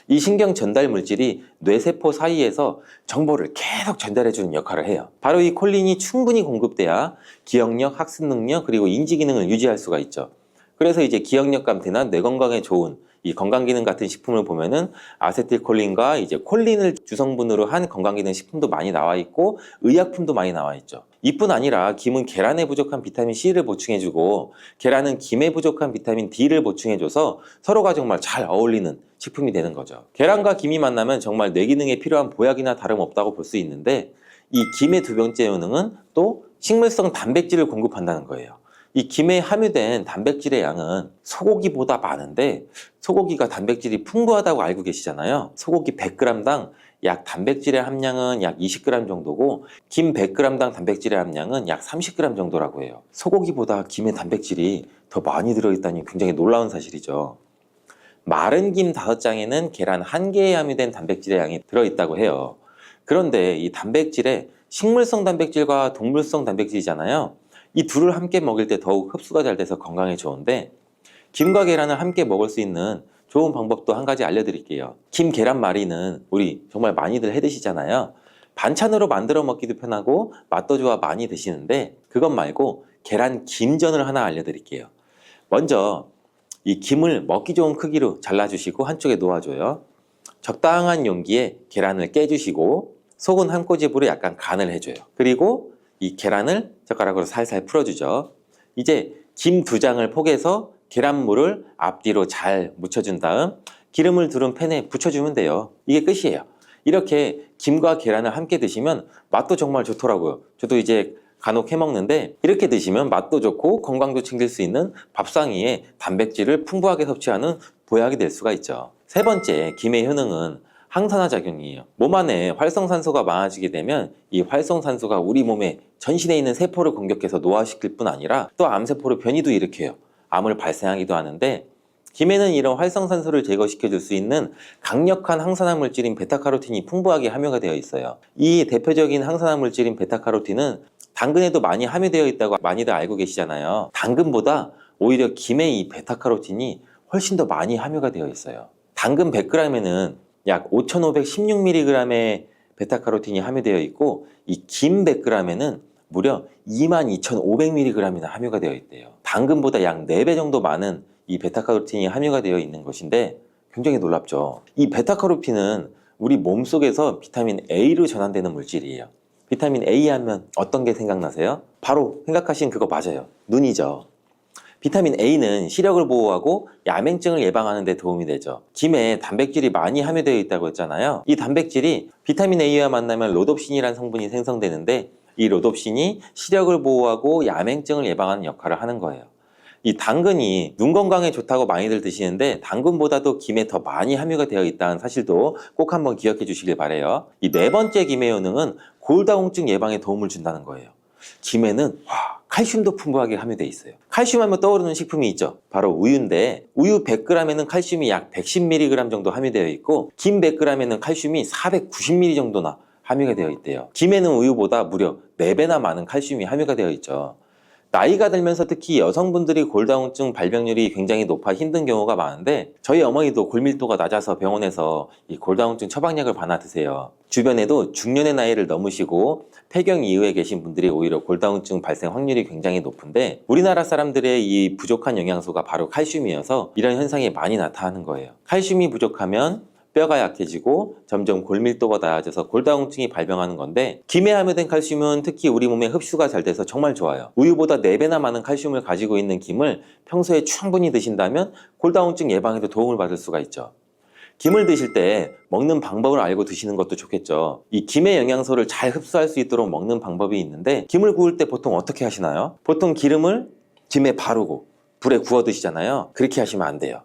이 신경 전달 물질이 뇌세포 사이에서 정보를 계속 전달해주는 역할을 해요. 바로 이 콜린이 충분히 공급돼야 기억력, 학습 능력, 그리고 인지 기능을 유지할 수가 있죠. 그래서 이제 기억력 감퇴나 뇌 건강에 좋은 이 건강기능 같은 식품을 보면은 아세틸콜린과 이제 콜린을 주성분으로 한 건강기능 식품도 많이 나와 있고 의약품도 많이 나와 있죠. 이뿐 아니라 김은 계란에 부족한 비타민 C를 보충해주고 계란은 김에 부족한 비타민 D를 보충해줘서 서로가 정말 잘 어울리는 식품이 되는 거죠. 계란과 김이 만나면 정말 뇌 기능에 필요한 보약이나 다름없다고 볼 수 있는데, 이 김의 두 번째 효능은 또 식물성 단백질을 공급한다는 거예요. 이 김에 함유된 단백질의 양은 소고기보다 많은데 소고기가 단백질이 풍부하다고 알고 계시잖아요. 소고기 100g당 약 단백질의 함량은 약 20g 정도고 김 100g당 단백질의 함량은 약 30g 정도라고 해요. 소고기보다 김의 단백질이 더 많이 들어있다니 굉장히 놀라운 사실이죠. 마른 김 5장에는 계란 1개에 함유된 단백질의 양이 들어있다고 해요. 그런데 이 단백질에 식물성 단백질과 동물성 단백질이잖아요. 이 둘을 함께 먹을 때 더욱 흡수가 잘 돼서 건강에 좋은데, 김과 계란을 함께 먹을 수 있는 좋은 방법도 한 가지 알려드릴게요. 김 계란말이는 우리 정말 많이들 해 드시잖아요. 반찬으로 만들어 먹기도 편하고 맛도 좋아 많이 드시는데, 그것 말고 계란 김전을 하나 알려드릴게요. 먼저 이 김을 먹기 좋은 크기로 잘라주시고 한쪽에 놓아줘요. 적당한 용기에 계란을 깨주시고 속은 한 꼬집으로 약간 간을 해줘요. 그리고 이 계란을 젓가락으로 살살 풀어주죠. 이제 김 2장을 포개서 계란물을 앞뒤로 잘 묻혀준 다음 기름을 두른 팬에 부쳐주면 돼요. 이게 끝이에요. 이렇게 김과 계란을 함께 드시면 맛도 정말 좋더라고요. 저도 이제 간혹 해먹는데 이렇게 드시면 맛도 좋고 건강도 챙길 수 있는 밥상 위에 단백질을 풍부하게 섭취하는 보약이 될 수가 있죠. 세 번째, 김의 효능은 항산화 작용이에요. 몸 안에 활성산소가 많아지게 되면 이 활성산소가 우리 몸에 전신에 있는 세포를 공격해서 노화시킬 뿐 아니라 또 암세포를 변이도 일으켜요. 암을 발생하기도 하는데, 김에는 이런 활성산소를 제거시켜 줄 수 있는 강력한 항산화 물질인 베타카로틴이 풍부하게 함유가 되어 있어요. 이 대표적인 항산화 물질인 베타카로틴은 당근에도 많이 함유되어 있다고 많이들 알고 계시잖아요. 당근보다 오히려 김에 이 베타카로틴이 훨씬 더 많이 함유가 되어 있어요. 당근 100g에는 약 5,516mg의 베타카로틴이 함유되어 있고, 이 김 100g에는 무려 22,500mg이나 함유가 되어 있대요. 당근보다 약 4배 정도 많은 이 베타카로틴이 함유가 되어 있는 것인데 굉장히 놀랍죠. 이 베타카로틴은 우리 몸속에서 비타민 A로 전환되는 물질이에요. 비타민 A 하면 어떤 게 생각나세요? 바로 생각하신 그거 맞아요. 눈이죠. 비타민 A는 시력을 보호하고 야맹증을 예방하는 데 도움이 되죠. 김에 단백질이 많이 함유되어 있다고 했잖아요. 이 단백질이 비타민 A와 만나면 로놉신이라는 성분이 생성되는데, 이 로놉신이 시력을 보호하고 야맹증을 예방하는 역할을 하는 거예요. 이 당근이 눈 건강에 좋다고 많이들 드시는데 당근보다도 김에 더 많이 함유가 되어 있다는 사실도 꼭 한번 기억해 주시길 바래요. 이 네 번째 김의 효능은 골다공증 예방에 도움을 준다는 거예요. 김에는 칼슘도 풍부하게 함유되어 있어요. 칼슘 하면 떠오르는 식품이 있죠. 바로 우유인데, 우유 100g에는 칼슘이 약 110mg 정도 함유되어 있고, 김 100g에는 칼슘이 490mg 정도나 함유가 되어 있대요. 김에는 우유보다 무려 4배나 많은 칼슘이 함유가 되어 있죠. 나이가 들면서 특히 여성분들이 골다공증 발병률이 굉장히 높아 힘든 경우가 많은데, 저희 어머니도 골밀도가 낮아서 병원에서 이 골다공증 처방약을 받아 드세요. 주변에도 중년의 나이를 넘으시고 폐경 이후에 계신 분들이 오히려 골다공증 발생 확률이 굉장히 높은데, 우리나라 사람들의 이 부족한 영양소가 바로 칼슘이어서 이런 현상이 많이 나타나는 거예요. 칼슘이 부족하면 뼈가 약해지고 점점 골밀도가 낮아져서 골다공증이 발병하는 건데, 김에 함유된 칼슘은 특히 우리 몸에 흡수가 잘 돼서 정말 좋아요. 우유보다 4배나 많은 칼슘을 가지고 있는 김을 평소에 충분히 드신다면 골다공증 예방에도 도움을 받을 수가 있죠. 김을 드실 때 먹는 방법을 알고 드시는 것도 좋겠죠. 이 김의 영양소를 잘 흡수할 수 있도록 먹는 방법이 있는데, 김을 구울 때 보통 어떻게 하시나요? 보통 기름을 김에 바르고 불에 구워 드시잖아요. 그렇게 하시면 안 돼요.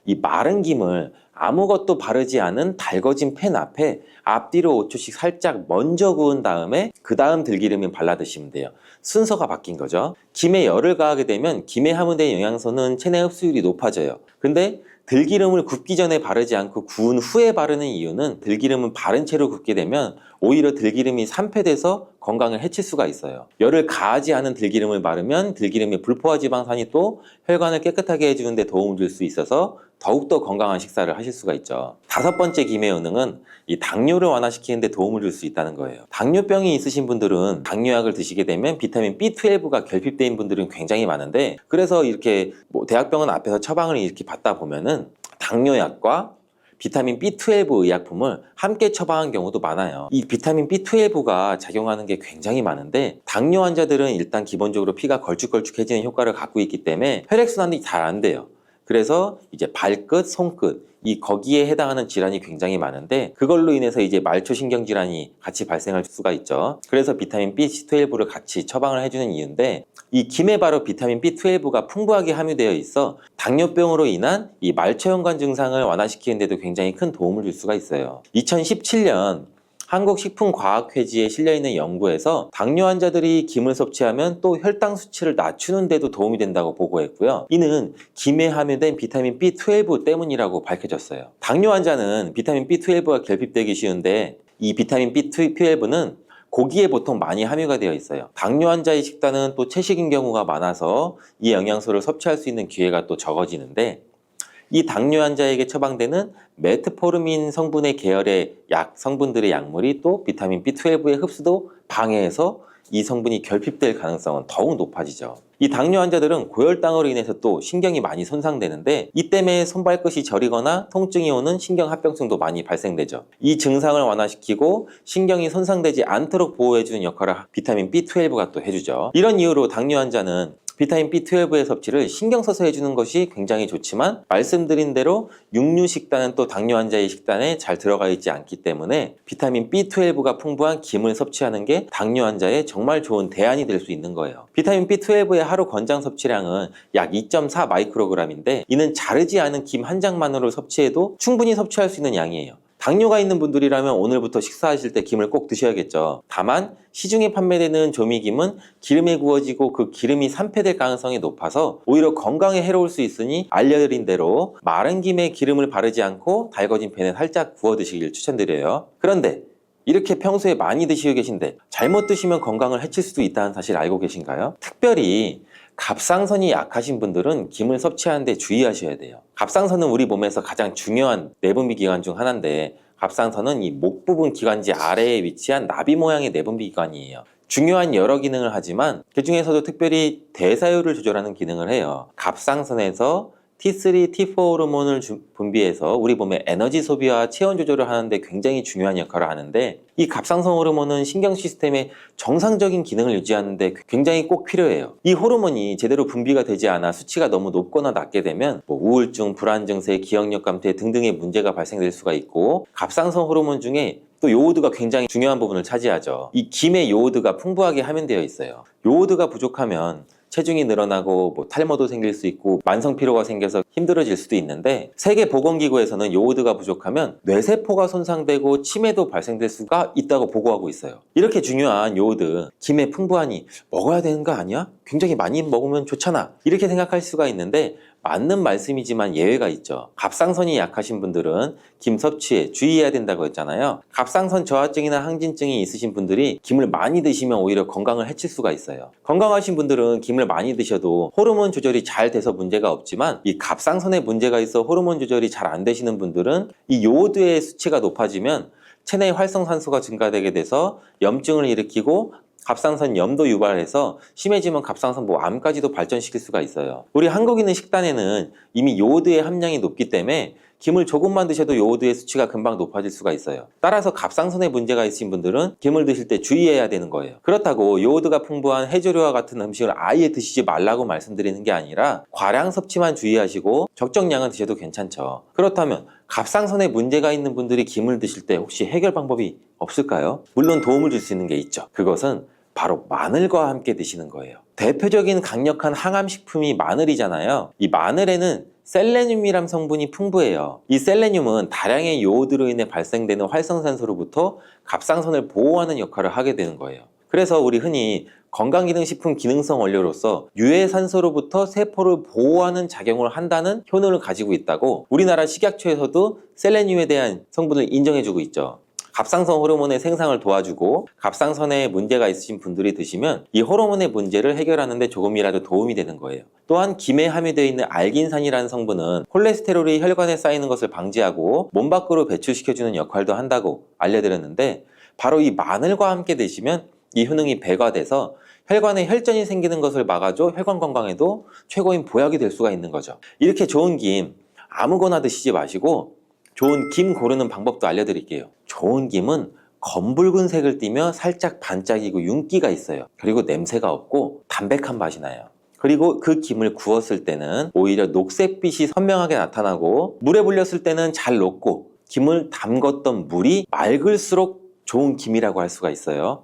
이 마른 김을 아무것도 바르지 않은 달궈진 팬 앞에 앞뒤로 5초씩 살짝 먼저 구운 다음에 그 다음 들기름을 발라 드시면 돼요. 순서가 바뀐 거죠. 김에 열을 가하게 되면 김에 함유된 영양소는 체내 흡수율이 높아져요. 근데 들기름을 굽기 전에 바르지 않고 구운 후에 바르는 이유는, 들기름은 바른 채로 굽게 되면 오히려 들기름이 산패돼서 건강을 해칠 수가 있어요. 열을 가하지 않은 들기름을 바르면 들기름의 불포화 지방산이 또 혈관을 깨끗하게 해주는 데 도움을 줄 수 있어서 더욱더 건강한 식사를 하실 수가 있죠. 5번째 김의 효능은 이 당뇨를 완화시키는 데 도움을 줄 수 있다는 거예요. 당뇨병이 있으신 분들은 당뇨약을 드시게 되면 비타민 B12가 결핍된 분들은 굉장히 많은데, 그래서 이렇게 대학병원 앞에서 처방을 이렇게 받다 보면은 당뇨약과 비타민 B12 의약품을 함께 처방한 경우도 많아요. 이 비타민 B12가 작용하는 게 굉장히 많은데, 당뇨 환자들은 일단 기본적으로 피가 걸쭉걸쭉해지는 효과를 갖고 있기 때문에 혈액순환이 잘 안 돼요. 그래서 이제 발끝, 손끝, 거기에 해당하는 질환이 굉장히 많은데, 그걸로 인해서 이제 말초신경 질환이 같이 발생할 수가 있죠. 그래서 비타민 B12를 같이 처방을 해주는 이유인데, 이 김에 바로 비타민 B12가 풍부하게 함유되어 있어 당뇨병으로 인한 이 말초연관 증상을 완화시키는 데도 굉장히 큰 도움을 줄 수가 있어요. 2017년 한국식품과학회지에 실려있는 연구에서 당뇨 환자들이 김을 섭취하면 또 혈당 수치를 낮추는 데도 도움이 된다고 보고했고요. 이는 김에 함유된 비타민 B12 때문이라고 밝혀졌어요. 당뇨 환자는 비타민 B12가 결핍되기 쉬운데, 이 비타민 B12는 고기에 보통 많이 함유가 되어 있어요. 당뇨 환자의 식단은 또 채식인 경우가 많아서 이 영양소를 섭취할 수 있는 기회가 또 적어지는데, 이 당뇨 환자에게 처방되는 메트포르민 성분의 계열의 약 성분들의 약물이 또 비타민 B12의 흡수도 방해해서 이 성분이 결핍될 가능성은 더욱 높아지죠. 이 당뇨 환자들은 고혈당으로 인해서 또 신경이 많이 손상되는데, 이 때문에 손발끝이 저리거나 통증이 오는 신경합병증도 많이 발생되죠. 이 증상을 완화시키고 신경이 손상되지 않도록 보호해주는 역할을 비타민 B12가 또 해주죠. 이런 이유로 당뇨 환자는 비타민 B12의 섭취를 신경 써서 해주는 것이 굉장히 좋지만, 말씀드린 대로 육류 식단은 또 당뇨 환자의 식단에 잘 들어가 있지 않기 때문에 비타민 B12가 풍부한 김을 섭취하는 게 당뇨 환자의 정말 좋은 대안이 될 수 있는 거예요. 비타민 B12의 하루 권장 섭취량은 약 2.4 마이크로그램인데, 이는 자르지 않은 김 한 장만으로 섭취해도 충분히 섭취할 수 있는 양이에요. 당뇨가 있는 분들이라면 오늘부터 식사하실 때 김을 꼭 드셔야겠죠. 다만 시중에 판매되는 조미김은 기름에 구워지고 그 기름이 산패될 가능성이 높아서 오히려 건강에 해로울 수 있으니, 알려드린 대로 마른 김에 기름을 바르지 않고 달궈진 팬에 살짝 구워 드시길 추천드려요. 그런데 이렇게 평소에 많이 드시고 계신데 잘못 드시면 건강을 해칠 수도 있다는 사실 알고 계신가요? 특별히 갑상선이 약하신 분들은 김을 섭취하는데 주의하셔야 돼요. 갑상선은 우리 몸에서 가장 중요한 내분비 기관 중 하나인데, 갑상선은 이 목 부분 기관지 아래에 위치한 나비 모양의 내분비 기관이에요. 중요한 여러 기능을 하지만 그 중에서도 특별히 대사율을 조절하는 기능을 해요. 갑상선에서 T3, T4 호르몬을 분비해서 우리 몸의 에너지 소비와 체온 조절을 하는데 굉장히 중요한 역할을 하는데, 이 갑상선 호르몬은 신경 시스템의 정상적인 기능을 유지하는데 굉장히 꼭 필요해요. 이 호르몬이 제대로 분비가 되지 않아 수치가 너무 높거나 낮게 되면 우울증, 불안 증세, 기억력 감퇴 등등의 문제가 발생될 수가 있고, 갑상선 호르몬 중에 또 요오드가 굉장히 중요한 부분을 차지하죠. 이 김에 요오드가 풍부하게 함유되어 있어요. 요오드가 부족하면 체중이 늘어나고 탈모도 생길 수 있고 만성 피로가 생겨서 힘들어질 수도 있는데, 세계보건기구에서는 요오드가 부족하면 뇌세포가 손상되고 치매도 발생될 수가 있다고 보고하고 있어요. 이렇게 중요한 요오드, 김에 풍부하니 먹어야 되는 거 아니야? 굉장히 많이 먹으면 좋잖아, 이렇게 생각할 수가 있는데, 맞는 말씀이지만 예외가 있죠. 갑상선이 약하신 분들은 김 섭취에 주의해야 된다고 했잖아요. 갑상선 저하증이나 항진증이 있으신 분들이 김을 많이 드시면 오히려 건강을 해칠 수가 있어요. 건강하신 분들은 김을 많이 드셔도 호르몬 조절이 잘 돼서 문제가 없지만, 이 갑상선에 문제가 있어 호르몬 조절이 잘 안 되시는 분들은 이 요오드의 수치가 높아지면 체내 활성산소가 증가되게 돼서 염증을 일으키고 갑상선 염도 유발해서 심해지면 갑상선 암까지도 발전시킬 수가 있어요. 우리 한국인의 식단에는 이미 요오드의 함량이 높기 때문에 김을 조금만 드셔도 요오드의 수치가 금방 높아질 수가 있어요. 따라서 갑상선에 문제가 있으신 분들은 김을 드실 때 주의해야 되는 거예요. 그렇다고 요오드가 풍부한 해조류와 같은 음식을 아예 드시지 말라고 말씀드리는 게 아니라 과량 섭취만 주의하시고 적정량은 드셔도 괜찮죠. 그렇다면 갑상선에 문제가 있는 분들이 김을 드실 때 혹시 해결 방법이 없을까요? 물론 도움을 줄 수 있는 게 있죠. 그것은 바로 마늘과 함께 드시는 거예요. 대표적인 강력한 항암식품이 마늘이잖아요. 이 마늘에는 셀레늄이란 성분이 풍부해요. 이 셀레늄은 다량의 요오드로 인해 발생되는 활성산소로부터 갑상선을 보호하는 역할을 하게 되는 거예요. 그래서 우리 흔히 건강기능식품 기능성 원료로서 유해산소로부터 세포를 보호하는 작용을 한다는 효능을 가지고 있다고 우리나라 식약처에서도 셀레늄에 대한 성분을 인정해주고 있죠. 갑상선 호르몬의 생산을 도와주고 갑상선에 문제가 있으신 분들이 드시면 이 호르몬의 문제를 해결하는 데 조금이라도 도움이 되는 거예요. 또한 김에 함유되어 있는 알긴산이라는 성분은 콜레스테롤이 혈관에 쌓이는 것을 방지하고 몸 밖으로 배출시켜주는 역할도 한다고 알려드렸는데 바로 이 마늘과 함께 드시면 이 효능이 배가돼서 혈관에 혈전이 생기는 것을 막아줘 혈관 건강에도 최고인 보약이 될 수가 있는 거죠. 이렇게 좋은 김 아무거나 드시지 마시고 좋은 김 고르는 방법도 알려드릴게요. 좋은 김은 검붉은 색을 띠며 살짝 반짝이고 윤기가 있어요. 그리고 냄새가 없고 담백한 맛이 나요. 그리고 그 김을 구웠을 때는 오히려 녹색빛이 선명하게 나타나고 물에 불렸을 때는 잘 녹고 김을 담궜던 물이 맑을수록 좋은 김이라고 할 수가 있어요.